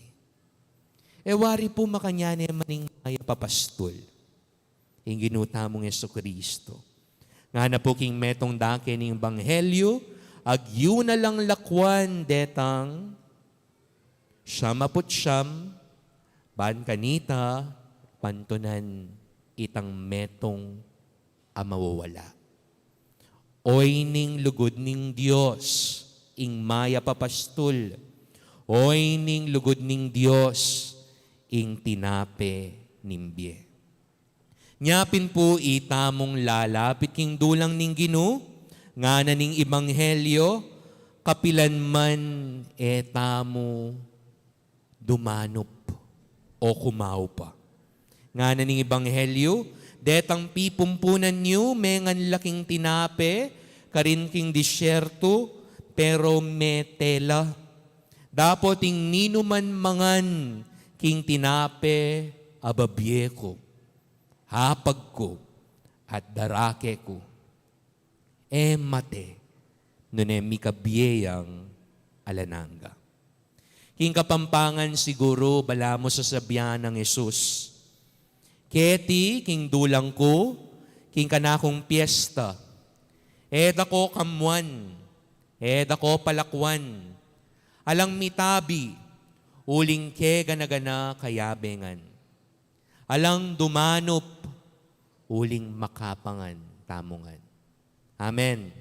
Wari po makanyane maning maya papastol, ing ginuta mong Jesucristo. Nga na po king metong dake ning Banghelyo, agyo na lang lakwan detang siyamaput siyam, ban kanita, pantunan, itang metong amawawala. Oy ning lugod ning Diyos, ing maya papastol. Oy ning lugod ning Diyos, ing tinape nimbye. Nyapin po itamong lalapit king dulang ning Ginoo, nga na ning Ebanghelyo, kapilan man etamo dumanop o kumaw pa. Nga na ning Ebanghelyo, Detang pipumpunan niyo, mengan laking tinape, karin king disyerto, pero metela. Dapat ing ninuman mangan, king tinape, ababye ko, hapag ko, at darake ko. Mate, nune mikabiyang alananga. King kapampangan siguro, bala mo sasabihan ng Yesus. Keti, king dulang ko, king kanakong piyesta. Eda ko kamuan, eda ko palakwan. Alang mitabi, uling ke ganagana kayabengan. Alang dumanop, uling makapangan tamungan. Amen.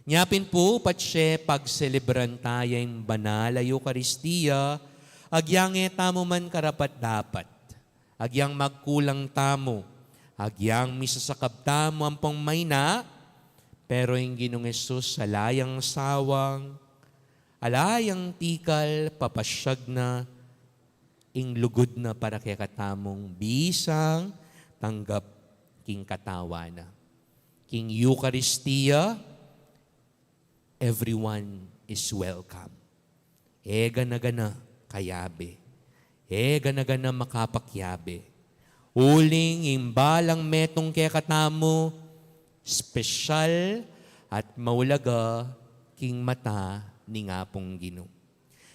Nyapin po, patsye, pagselebran tayong banal ay Eucharistia, agyang tamo man karapat dapat, agyang magkulang tamo, agyang misasakab tamo ang pong mayna, pero yung Ginoong Hesus alayang sawang, alayang tikal, papasyag na, ing lugod na para kay katamong bisang tanggap king katawana. King Eucharistia, everyone is welcome. Gana-gana kayabe. Gana-gana makapakyabe. Uling imbalang metong kaya katamo, special at maulaga king mata ni nga pong Ginoo.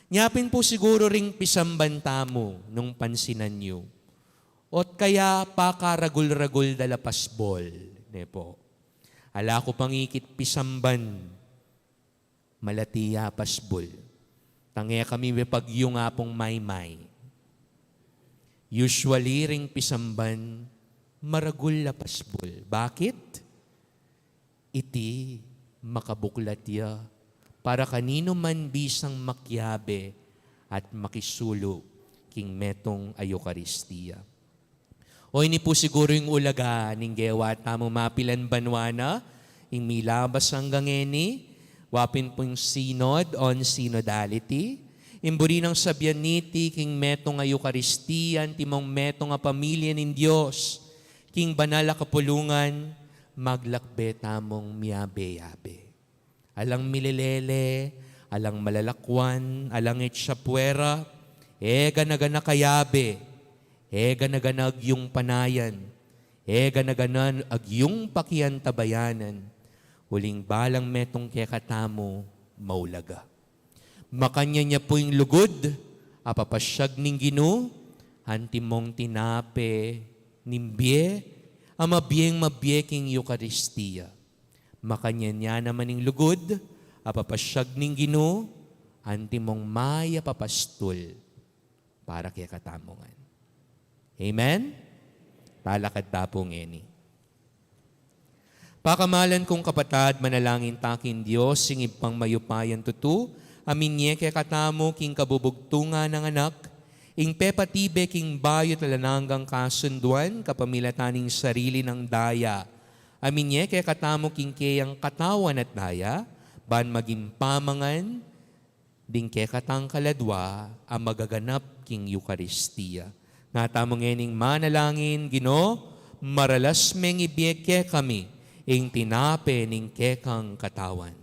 Nyapin po siguro ring pisambanta mo nung pansinan nyo. Ot kaya pakaragul-ragul dala pasbol. Ne po. Ala ko pangikit pisamban, malatiya pasbol. Tangya kami pagyo nga pong may-may. Usually ring pisamban, maragul la pasbol. Bakit? Iti makabuklatya para kanino man bisang makyabe at makisulo king metong Eucharistia. O ini po siguro yung ulaga ning gewa tamo mapilan banwana, ing milabas hanggang eni, wapin po yung synod on synodality, imburi ng sabyaniti king metong Eucharistia, timong metong a pamilya nin Diyos, king banal a kapulungan, maglakbe tamong miyabe-yabe. Alang mililele, alang malalakwan, alang itsapwera, gana-gana kayabe, gana-gana agyong panayan, gana-gana agyong pakian tabayanan, huling balang metong kekatamo, maulaga. Makanya niya po yung lugod, apapasyag ning Ginoo, hantimong tinape, nimbye, amabiyeng mabyeking Eucharistia. Makanya niya naman ning lugod, apapasyag ning Ginoo, antimong maya papastol para kaya katamongan. Amen? Talakad tapong eni. Pakamalan kong kapatad, manalangin takin Diyos, singib pang mayupayan tutu, amin niya kaya katamo king kabubugtunga ng anak, ing pepatibe king bayo talananggang kasunduan, kapamilataning sarili ng daya. Amin niya kaya katamo king kayang katawan at daya, ban maging pamangan, ding kaya katang kaladwa, ang magaganap king Eucharistia. Natamong ening manalangin, Ginoo, maralas mengibiyek kami, ing tinape ning kekang katawan.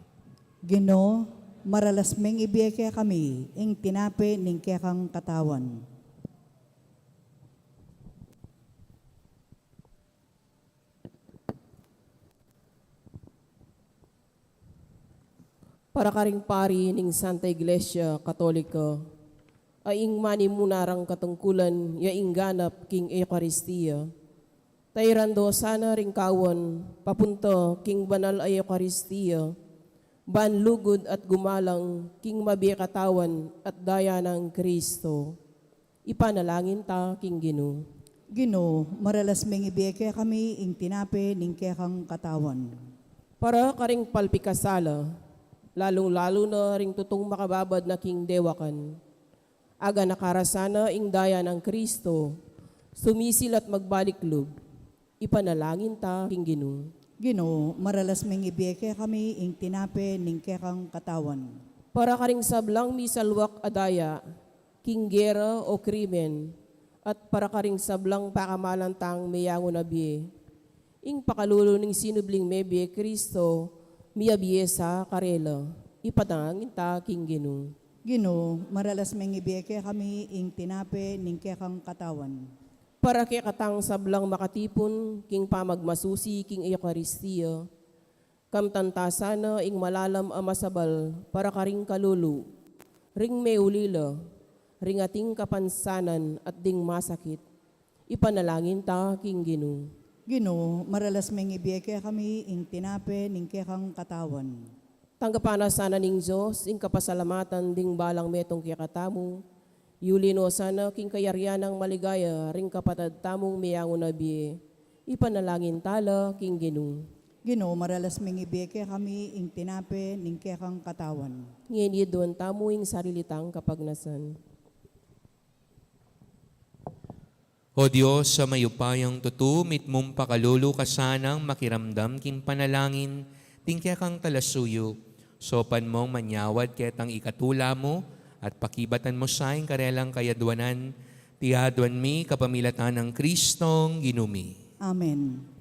Ginoo, maralas meng ibiyeke kami, ing tinape ning kekang katawan. Para karing pari ning Santa Iglesia Katolika, ay ing mani munarang katungkulan ya ing ganap king Eucharistia. Tayrando sana ring kawan, papunto king banal ay Eucharistia, ban lugod at gumalang king mabiya katawan at daya ng Kristo. Ipanalangin ta king Ginoo. Ginoo, maralas meng ibiyeke kami, ing tinape ning kekang katawan. Para karing palpikasala, lalong-lalo na ring tutong makababad na king dewakan. Aga nakarasana ing daya ng Kristo, sumisil at magbaliklog. Ipanalangin ta king Ginoo. Ginoo, maralas meng ibiyeke kami, ing tinape ning kekang katawan. Para karing sablang misalwak adaya, king gera o krimen, at para karing sablang pakamalantang mayango na biye. Ing pakalulo ning sinubling mebye Kristo, miyabiye sa karela, ipatangin ta king Ginoo. Ginoo, maralas mengibiyeke kami ing tinape ning kekang katawan. Para kay katang sablang makatipon, king pamagmasusi, king Eucharistia, kamtantasana ing malalam a masabal, para karing kalulu, ring meulila, ring ating kapansanan at ding masakit, ipanalangin ta king Ginoo. Ginoo, maralas mengibiyeke kami ing tinape ning kekang katawan. Tanggapana sana ning Diyos, ing kapasalamatan ding balang metong kikatamu, yulino sana king kayaryanang maligaya, ring kapatad tamong miyango na biye, ipanalangin tala king Ginoo. Ginoo, maralas mengibiyeke kami ing tinape ning kekang katawan. Ngeni doon tamo ing sarilitang kapagnasan. O Diyos, sa mayupayang tutumit mong pakalulu kasanang makiramdam king panalangin, tingkya kang talasuyo, sopan mong manyawad ketang ikatula mo, at pakibatan mo sa ing karelang kayadwanan, tiyadwan mi kapamilatan ng Kristong ginumi. Amen.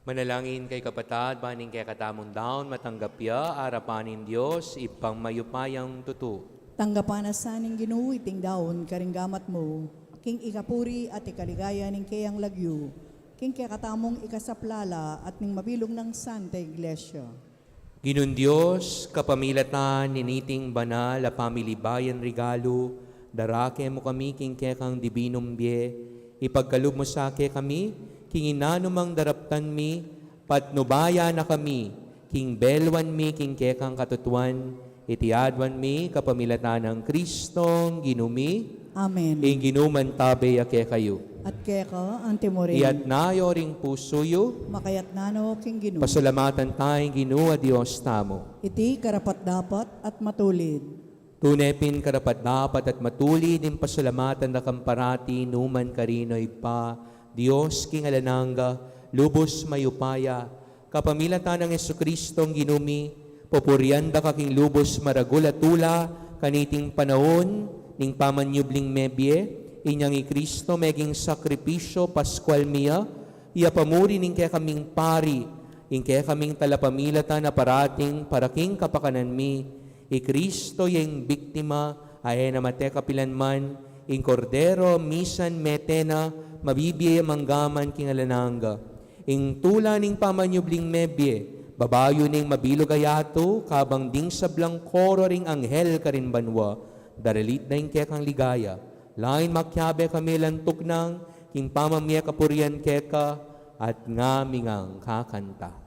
Manalangin kay kapatad, baning kay katamong daon, matanggapya, arapanin Diyos, ipang mayupayang tutu. Tanggapan na saning ginuwiting daon, karinggamat mo, king ikapuri at ikaligaya ning kayang lagyo, king kakatamong ikasaplala at ning mabilog ng Santa Iglesia. Ginon Diyos, kapamilatan, niniting banal, a pamilibayan regalo, darake mo kami, king kekang dibinong bie, ipagkalub mo sa kami, king inanumang daraptan mi, patnubaya na kami, king belwan mi, king kekang katutuan, itiadwan mi, kapamilatan ng Kristong ginumi, Amen. ing ginuman tabe ake kayo. At keka, antimorin, Iyat nayo ring pusoyo, makayat nano king ginu. pasalamatan tayong ginua Diyos tamo. Iti karapat dapat at matulid. Tunepin karapat dapat at matulid in pasalamatan na kamparati numan karinoy pa, Diyos king alananga, lubos mayupaya, kapamilatan ng Jesukristong ginumi, popurianda ka king lubos maragulatula, kaniting panahon, ning pamanyubling mebye, inyang Kristo meging sakripisyo paskwal miya, iya pamuri ning kaya kaming pari, ing kaya kaming talapamilatan na parating paraking kapakanan mi, Kristo yung biktima, ay na mate kapilanman, ing kordero misan metena, mabibiyay manggaman king alananga. Ing tula ning pamanyubling mebye, babayo ning mabilog ayato, kabang ding sablang koro ring anghel karin banwa, daralit na ing kekang ligaya. Lain makyabe kami lantok nang, king pamamya kapurian keka, at ngamingang kakanta.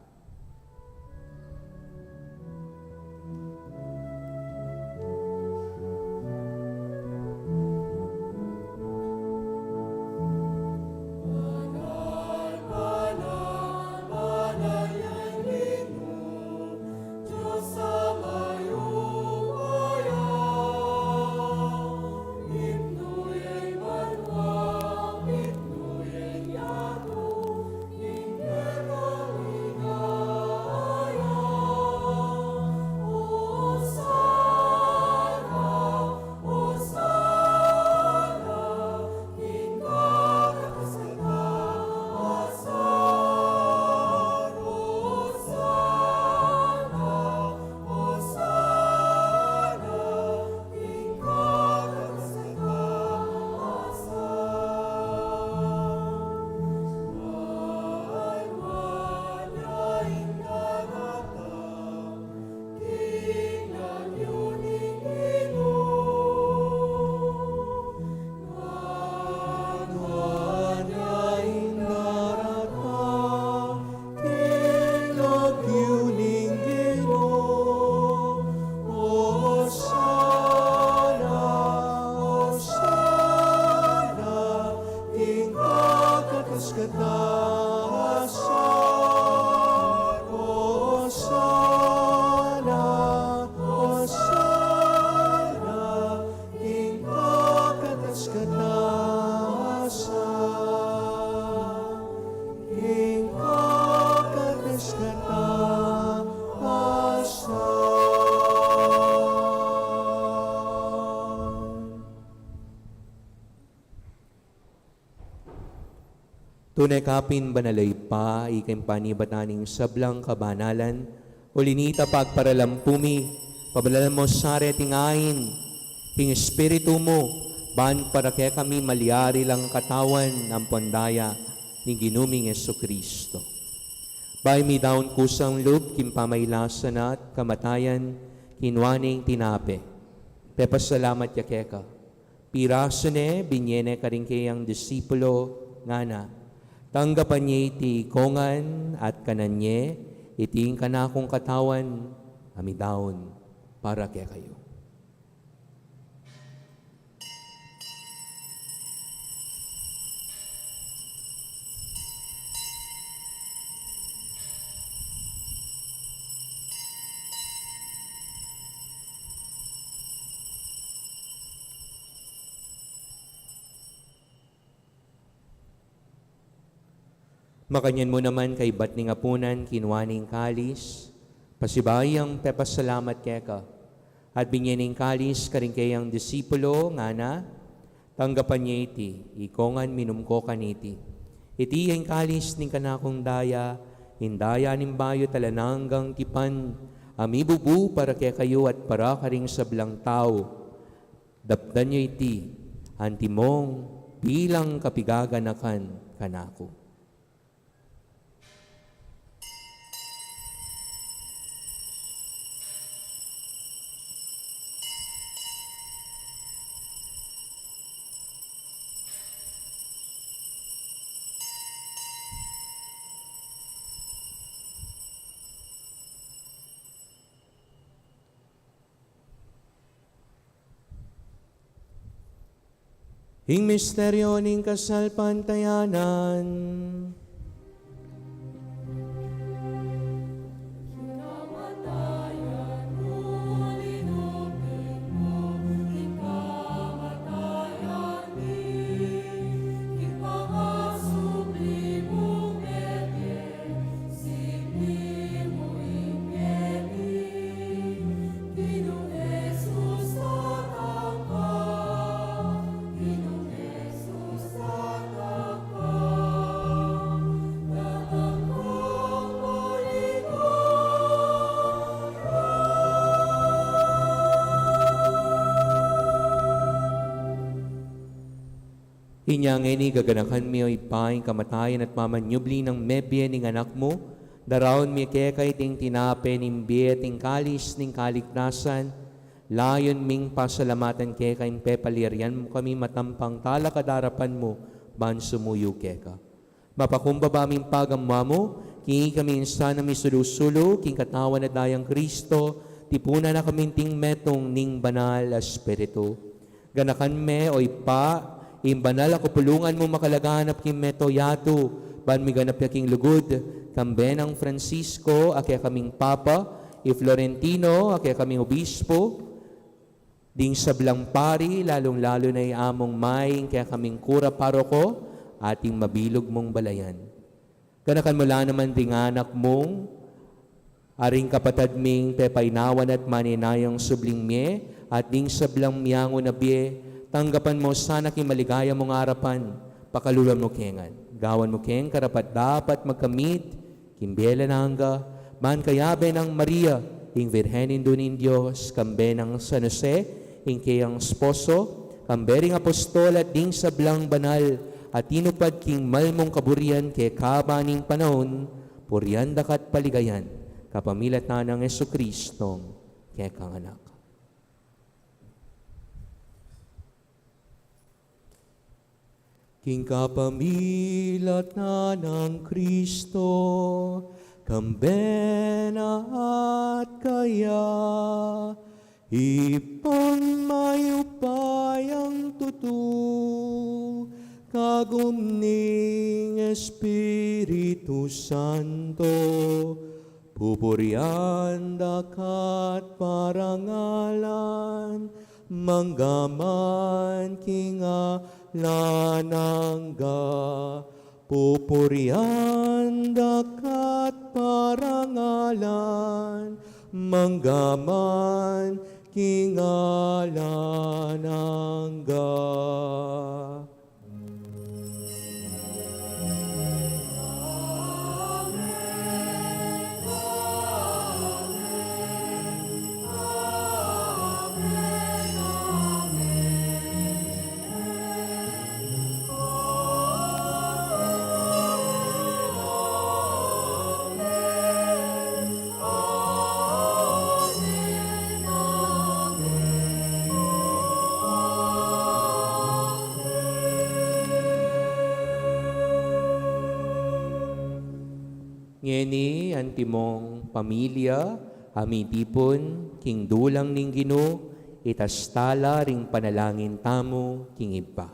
Tunay kapin banalay pa, ikim panibataning sablang kabanalan, ulinita pagparalampumi, pabalalan mo sari tingain, king espiritu mo, ban para kaya kami malyari lang katawan ng pandaya ni ginuming Jesucristo. Bay mi daon kusang loob, kim pamaylasan at kamatayan, kinwaning tinape. Pepasalamat yakeka. Piraso ne, binyene karingkayang disipulo, ngana. Tanggapan niya iti kongan at kananye, iting kanakong katawan, amidaon para kaya kayo. Makanyan mo naman kay batning apunan, kinwaning kalis, pasibayang pepasalamat keka, at binyaning kalis karingkayang disipulo, ngana, tanggapan niya iti, ikongan minumko kaniti. Iti ang kalis ning kanakong daya, hindaya nimbayo talananggang tipan, amibubu para kaya kayo at para karing sablang tao. Dapdan nyo iti, antimong bilang kapigaganakan kanako. Ing misteryo ning kasalpantayanan. Inyang ini gaganakan mi o ipaing kamatayan at mamanyubli ng mebye ning anak mo, daraon mi kekay ting tinape ning biye ting kalis ning kaligtasan, layon ming pasalamatan kekay pepalirian mo kami matampang tala kadarapan mo, ban sumuyo keka. Mapakumbaba ming pagamwa mo, kingi kami insa na misulusulo, king katawan na dayang Kristo, tipuna na kaming ting metong ning banal espiritu. Ganakan me o ipa, imbanal ako pulungan mo makalaganap king meto yato, ban miganap yaking lugod, kambenang Francisco, akya kaming Papa, Florentino, akya kaming Obispo, ding sablang pari, lalong-lalo na iamong maing, kaya kaming kura paroko, ating mabilog mong balayan. Ganakan mo lang naman ding anak mong, aring kapatad ming pepainawan at maninayang subling mye, at ding sablang miyango na biye, tanggapan mo sana king maligaya mong arapan, pakalulan mo kengan. Gawan mo keng karapat dapat magkamit, kimbela na hangga, man kayabe ng Maria, ing Virhenin dunin Diyos, kambe ng San Jose, ing kayang sposo, kambering apostol at ding sablang banal, at tinupad king malmong kaburian kay kabaning panahon, purian dakat paligayan, kapamilat na ng Jesucristo, kay kang anak. King kapamilat na ng Kristo, kambena at kaya, ipangmayupayang tutu, kagumning Espiritu Santo, pupurian dakat parangalan, manggaman kinga lanangga, pupurian dakat parangalan, manggaman kingalanangga. Ngeni antimong pamilya, amitipon, king dulang ning Ginoo, itastala ring panalangin tamo, king iba.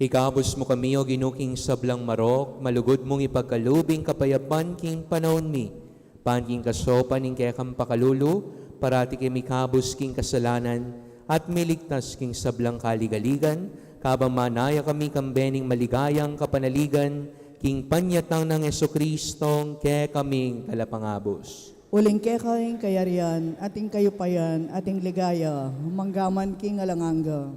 Ikabos mo kami o ginuking sablang marok, malugod mong ipagkalubing kapayapan king panahon mi, panking kasopan ning kaya kang pakalulu, parati kami kabos king kasalanan, at miligtas king sablang kaligaligan, kabang manaya kami kambening maligayang kapanaligan, king panyatang ng Jesucristong kaya kaming kalapangabos. Uling kekay kayarian, ating kayupayan, ating ligaya, manggaman king alanganga.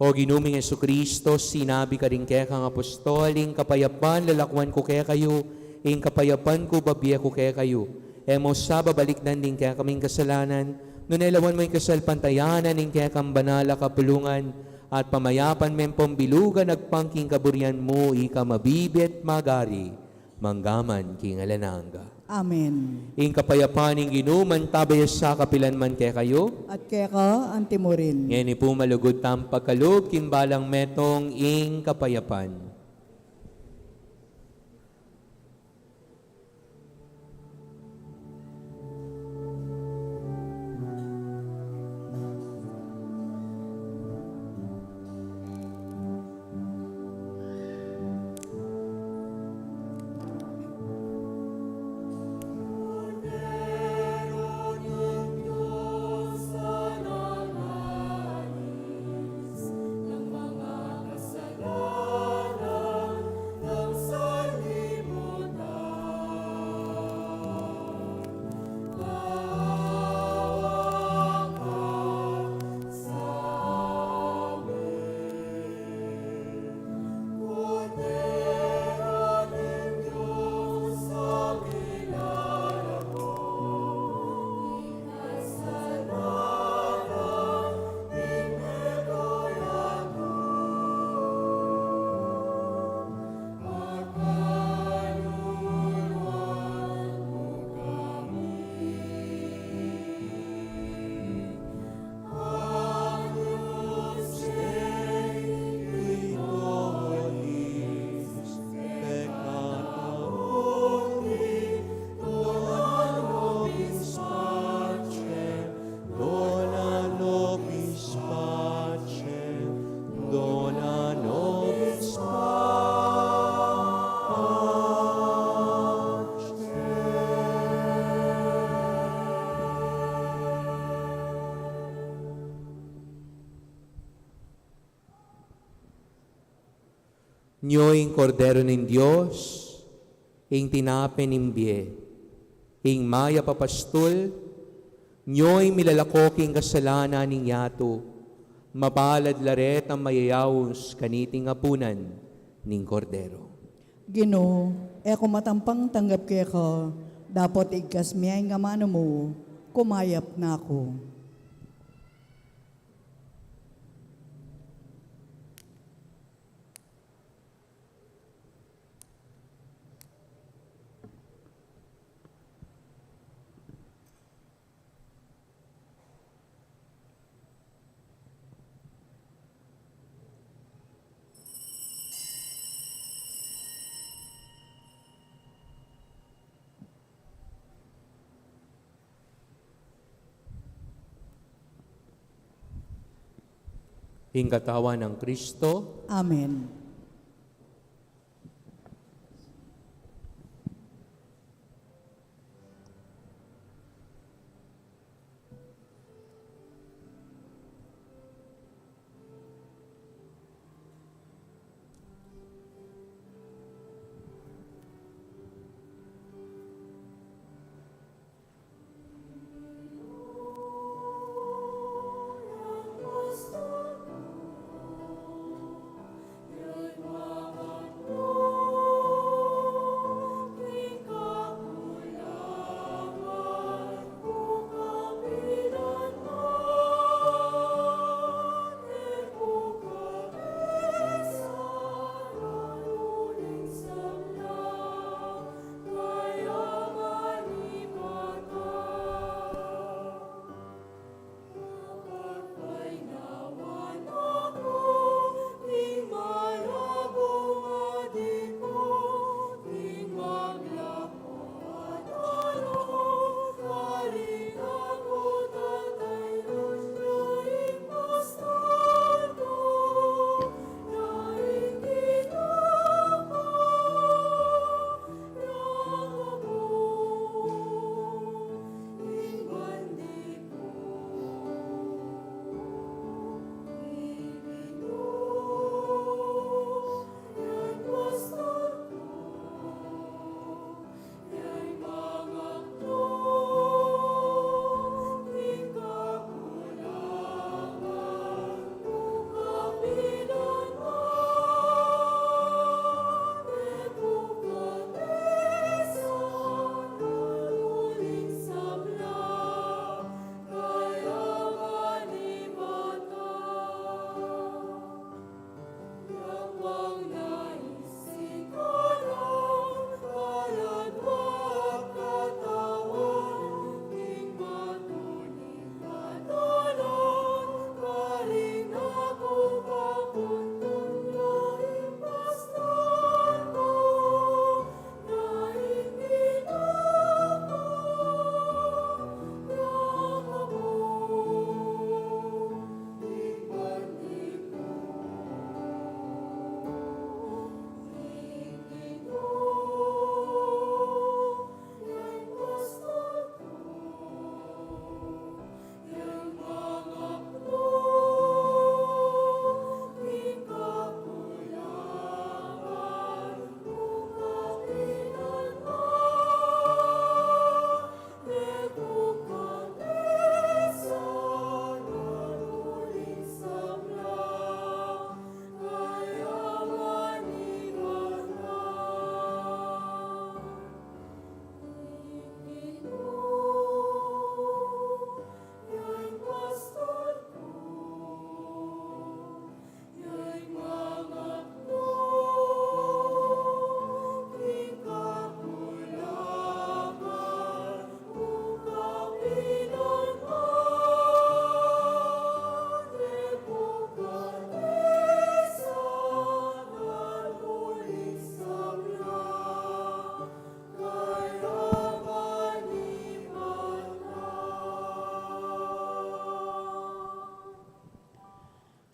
O ginuming Jesucristo, sinabi ka rin kaya kang apostoling, kapayapan, lalakwan ko kaya kayo, ing kapayapan ko, babiya ko kaya kayo. Emo sa babalikdan din kaya kaming kasalanan, nunelawan mo yung kasalpantayanan, ing kaya kang banala kapulungan, at pamayapan mempong bilugan, nagpangking kaburian mo, ika mabibit magari, manggaman king alananga. Amen. Ing kapayapan ing ginuman tabayas sa kapilan man kaya kayo, At keka antimorin. ngayon po malugod tam pagkalog, kimbalang metong ing kapayapan. Nyo'ing kordero ng Diyos, ing tinapenimbye, ing maya papastol, nyo'y milalakoking kasalanan ning yato, mapalad laret ang mayayaws kaniting apunan ning kordero. Ginoo, eko matampang tanggap keka, dapat igkas miyay nga mano mo, kumayap na ako. Ing katawan ng Kristo, Amen.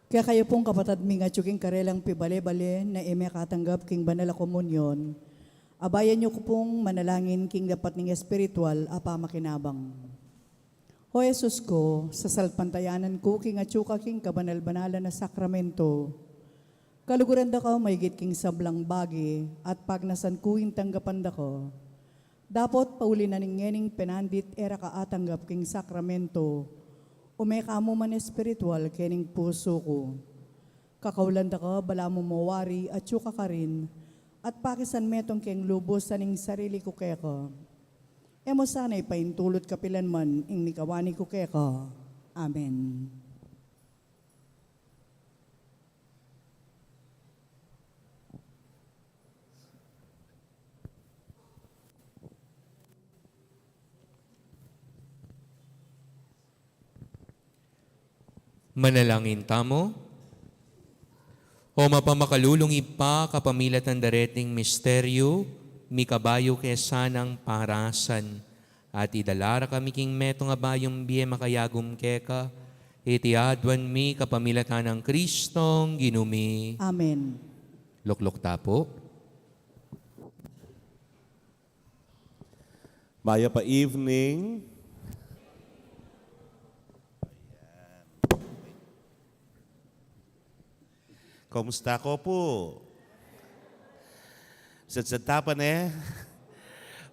Kaya kayo pong kapatad mi nga tsuking karelang pibale-bale na ime katanggap king banal a komunyon, abayan niyo ko pong manalangin king dapat ning espiritual apa makinabang. O Jesus ko, sa salpantayanan ko king atsuka king kabanal-banalan na sakramento, kaluguran da ko may king sablang bagi at pagnasan kuing tanggapan da ko. Dapat pauli na ningyening penandit era kaatanggap king sakramento, umay kamo man espiritual kening puso ko. Kakaulan da ka, bala mo mawari at yuka ka rin, at pakisan metong keng lubos sa ning sarili ko keko. Emo sana'y paintulot kapilan man ing nikawani ko keko. Amen. Manalangin tamo. O mapamakalulong ipa kapamilat ng dareting misteryo, mi kabayo kesanang parasan, at idalara kami king metong abayong biye makayagum keka, itiadwan mi kapamilatan ng Kristong ginumi. Amen. Luklok tapo. Maya pa evening. Kumusta ko po? Sa tapan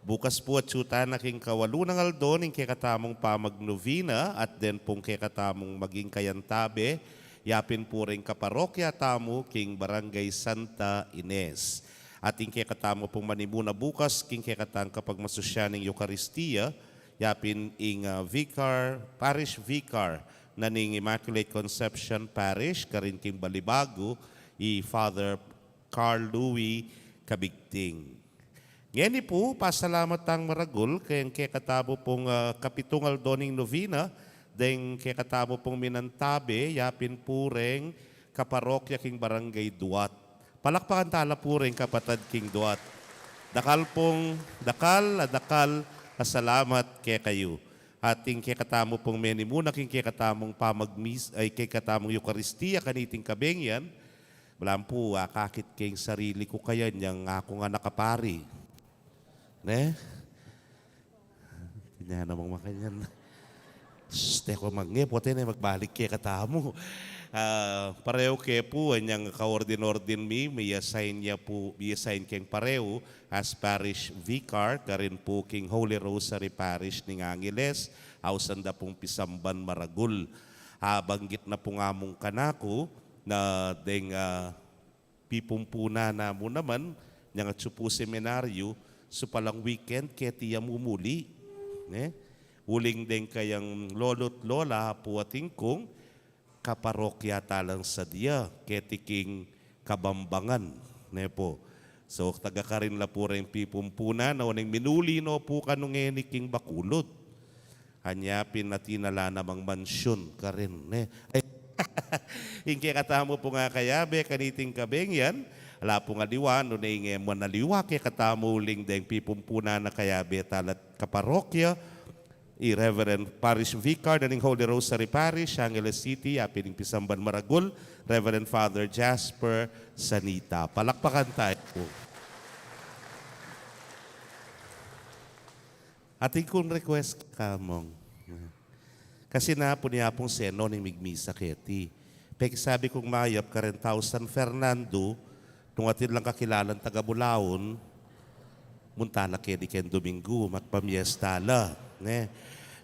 bukas po at suta na king kawalunang aldon, ing kekatamong pamagnovina, at then pong kekatamong maging kayantabe, yapin po rin kaparokya tamo king Barangay Santa Ines. At ing kekatamo pong manimuna bukas, king kekatang kapag masusyaning Eucharistia, yapin ing Parish Vicar, na ning Immaculate Conception Parish, karin king Balibago, i Father Carl Louis Kabigting. Ngayon po, pasalamat tang maragul, kayang kekatabo pong kapitungal doning novena, dahil kekatabo pong minantabe, yapin po rin kaparokya king Barangay Duat. Palakpakan tala po rin kapatad king Duat. Dakal salamat kay kayo. Ating kekatamo pong menimuna king kekatamong kekatamong Eucharistia kaniting kabengyan, walang po kakit king sarili ko kaya niyang ako nga nakapari. Ne? Hindi namang makanyan. Teko magngepot magbalik kekatamo. Pareho ke po anyang kaordin-ordin may assign keng pareho as parish vicar karin po king Holy Rosary Parish ning Angeles hausan da pong Pisamban Maragul. Banggit na po nga mong kanako na deng pipumpuna na mo naman niyang atsupo seminaryo so palang weekend ketiya mumuli. Uling deng kayang lolo't lola po ating kong kaparokya talang sa dia, ketiking kabambangan. Po. So, taga ka rin la po rin pipumpuna na uning minuli no po kanong eniking bakulot. Hanyapin na tinala namang mansyon ka rin. Ingke katamo po nga kayabe, kaniting kabengyan, ala po nga liwan, unay nga mo naliwa, kaya katamo uling deng pipumpuna na kayabe talat kaparokya, i-Reverend Parish Vicar ng Holy Rosary Parish, Angeles City, apining Pisamban Maragul, Reverend Father Jasper Sanita. Palakpakan tayo po. Ating kong request kamong. Kasi na po niya pong seno ng migmisa keti. Peki sabi kong mayap ka rin tao San Fernando, nung atin lang kakilalang taga Bulaon, muntala kedi ken Domingo, magpamiestala.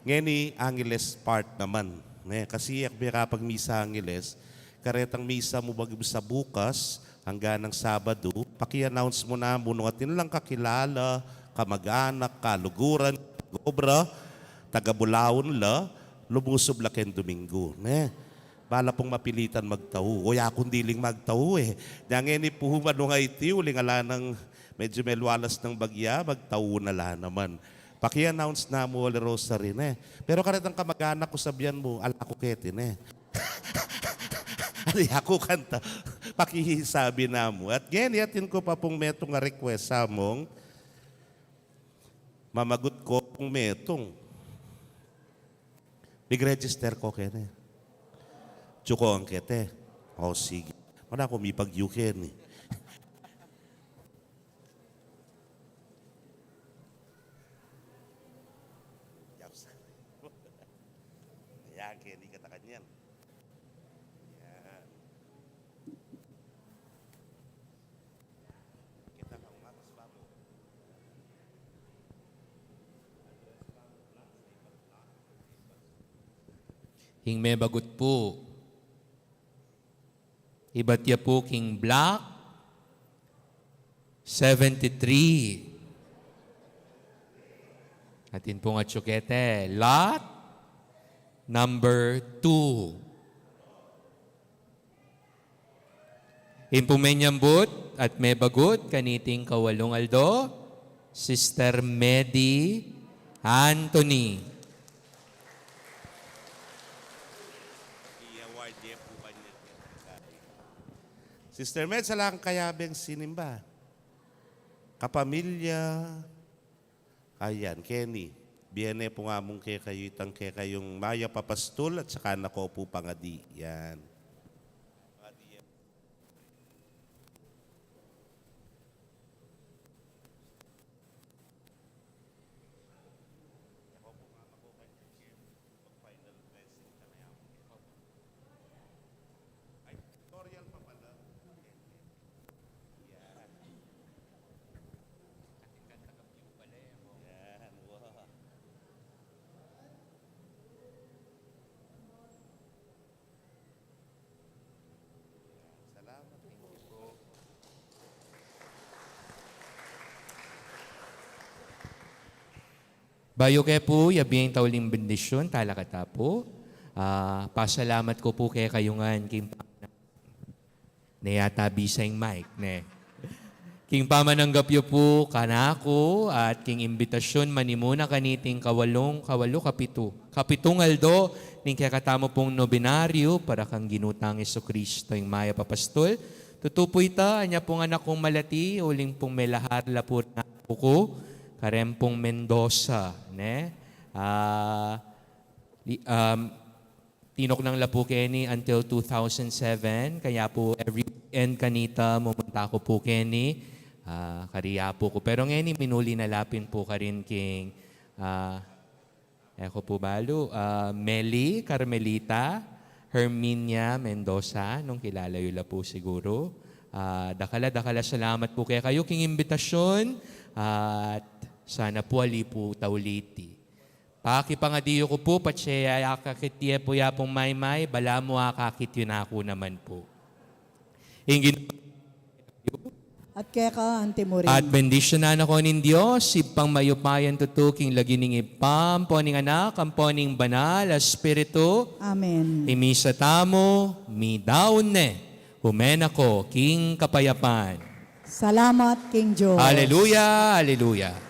Ngayon ni Angeles part naman. Kasi kapag misa Angeles, karetang misa mo bagay sa bukas hanggang ng Sabado, paki-announce mo na mo nung atin lang kakilala, kamag-anak, kaluguran, obra, taga Bulaon la, lumusob la ken Domingo. Bala pong mapilitan magtao. O yakong diling magtao Ngayon ni puhuman nga iti, uling ala ng medyo melwalas ng bagya, magtao na la naman. Paki-announce na mo Holy Rosary Pero karetang kamag-anak ko sabihan mo, ala ko ketin Hindi ako kanta. Pakihisabi na mo. At ngayon, yatin ko pa pong metong nga request sa mong mamagot ko pong metong. Big register ko kene. Tsuko ang kete. O, sige. Wala ko may pag-yuken eh. Ayan, Kenny, katakan yan. Ayan. Kita ka mga kasbabo. King may bagot po. Iba't ya po King Black, 73. Atin pong at syukete, lot number 2. Impumenyambut at may bagot, kaniting kawalong aldo, Sister Medi Anthony. I-award niya po ba niya? Sister Med, sa lang kayabeng sinimba. Kapamilya. Ayan, Kenny. Biyene po nga mong kaya kayo itang kaya kayong Maya Papastul at saka nako po pangadi. Yan. Bayo kaya po, yabing tauling bendisyon, talakata po. Pasalamat ko po kaya kayungan, King Nayatabi sa yung mic, ne. King pamananggap yo po kanako at king imbitasyon manimuna kaniting kawalo, kapito. Kapitong aldo, ning kaya katamo pong nobinaryo para kang ginutang Jesucristo yung Maya Papastol. Tutupo ita, anya pong anak kong malati, uling pong may lahar lapur na ko. Karempong Mendoza, ne? Tinok ng Lapu Kenny until 2007. Kaya po every weekend kanita mumunta ko po Kenny. Kariya po ko. Pero ngayon minuli na lapin po ka rin king eko po balo. Meli Carmelita Herminia Mendoza. Nung kilala yun po siguro. Dakala salamat po kaya kayo king imbitasyon. At sana po ali po tauliti. Pakipangadiyo ko po, patsaya akakitye po ya pong may, bala mo akakit yun ako naman po. At kaya ka, ante mo rin. At bendisyonan ako nin Diyos, ipang mayupayan tutuking lagining ipam, poning anak, ang poning banal, Espiritu, Amen. imisa tamo, mi daon ne, humen ako, King Kapayapan. Salamat, King George. Hallelujah, hallelujah.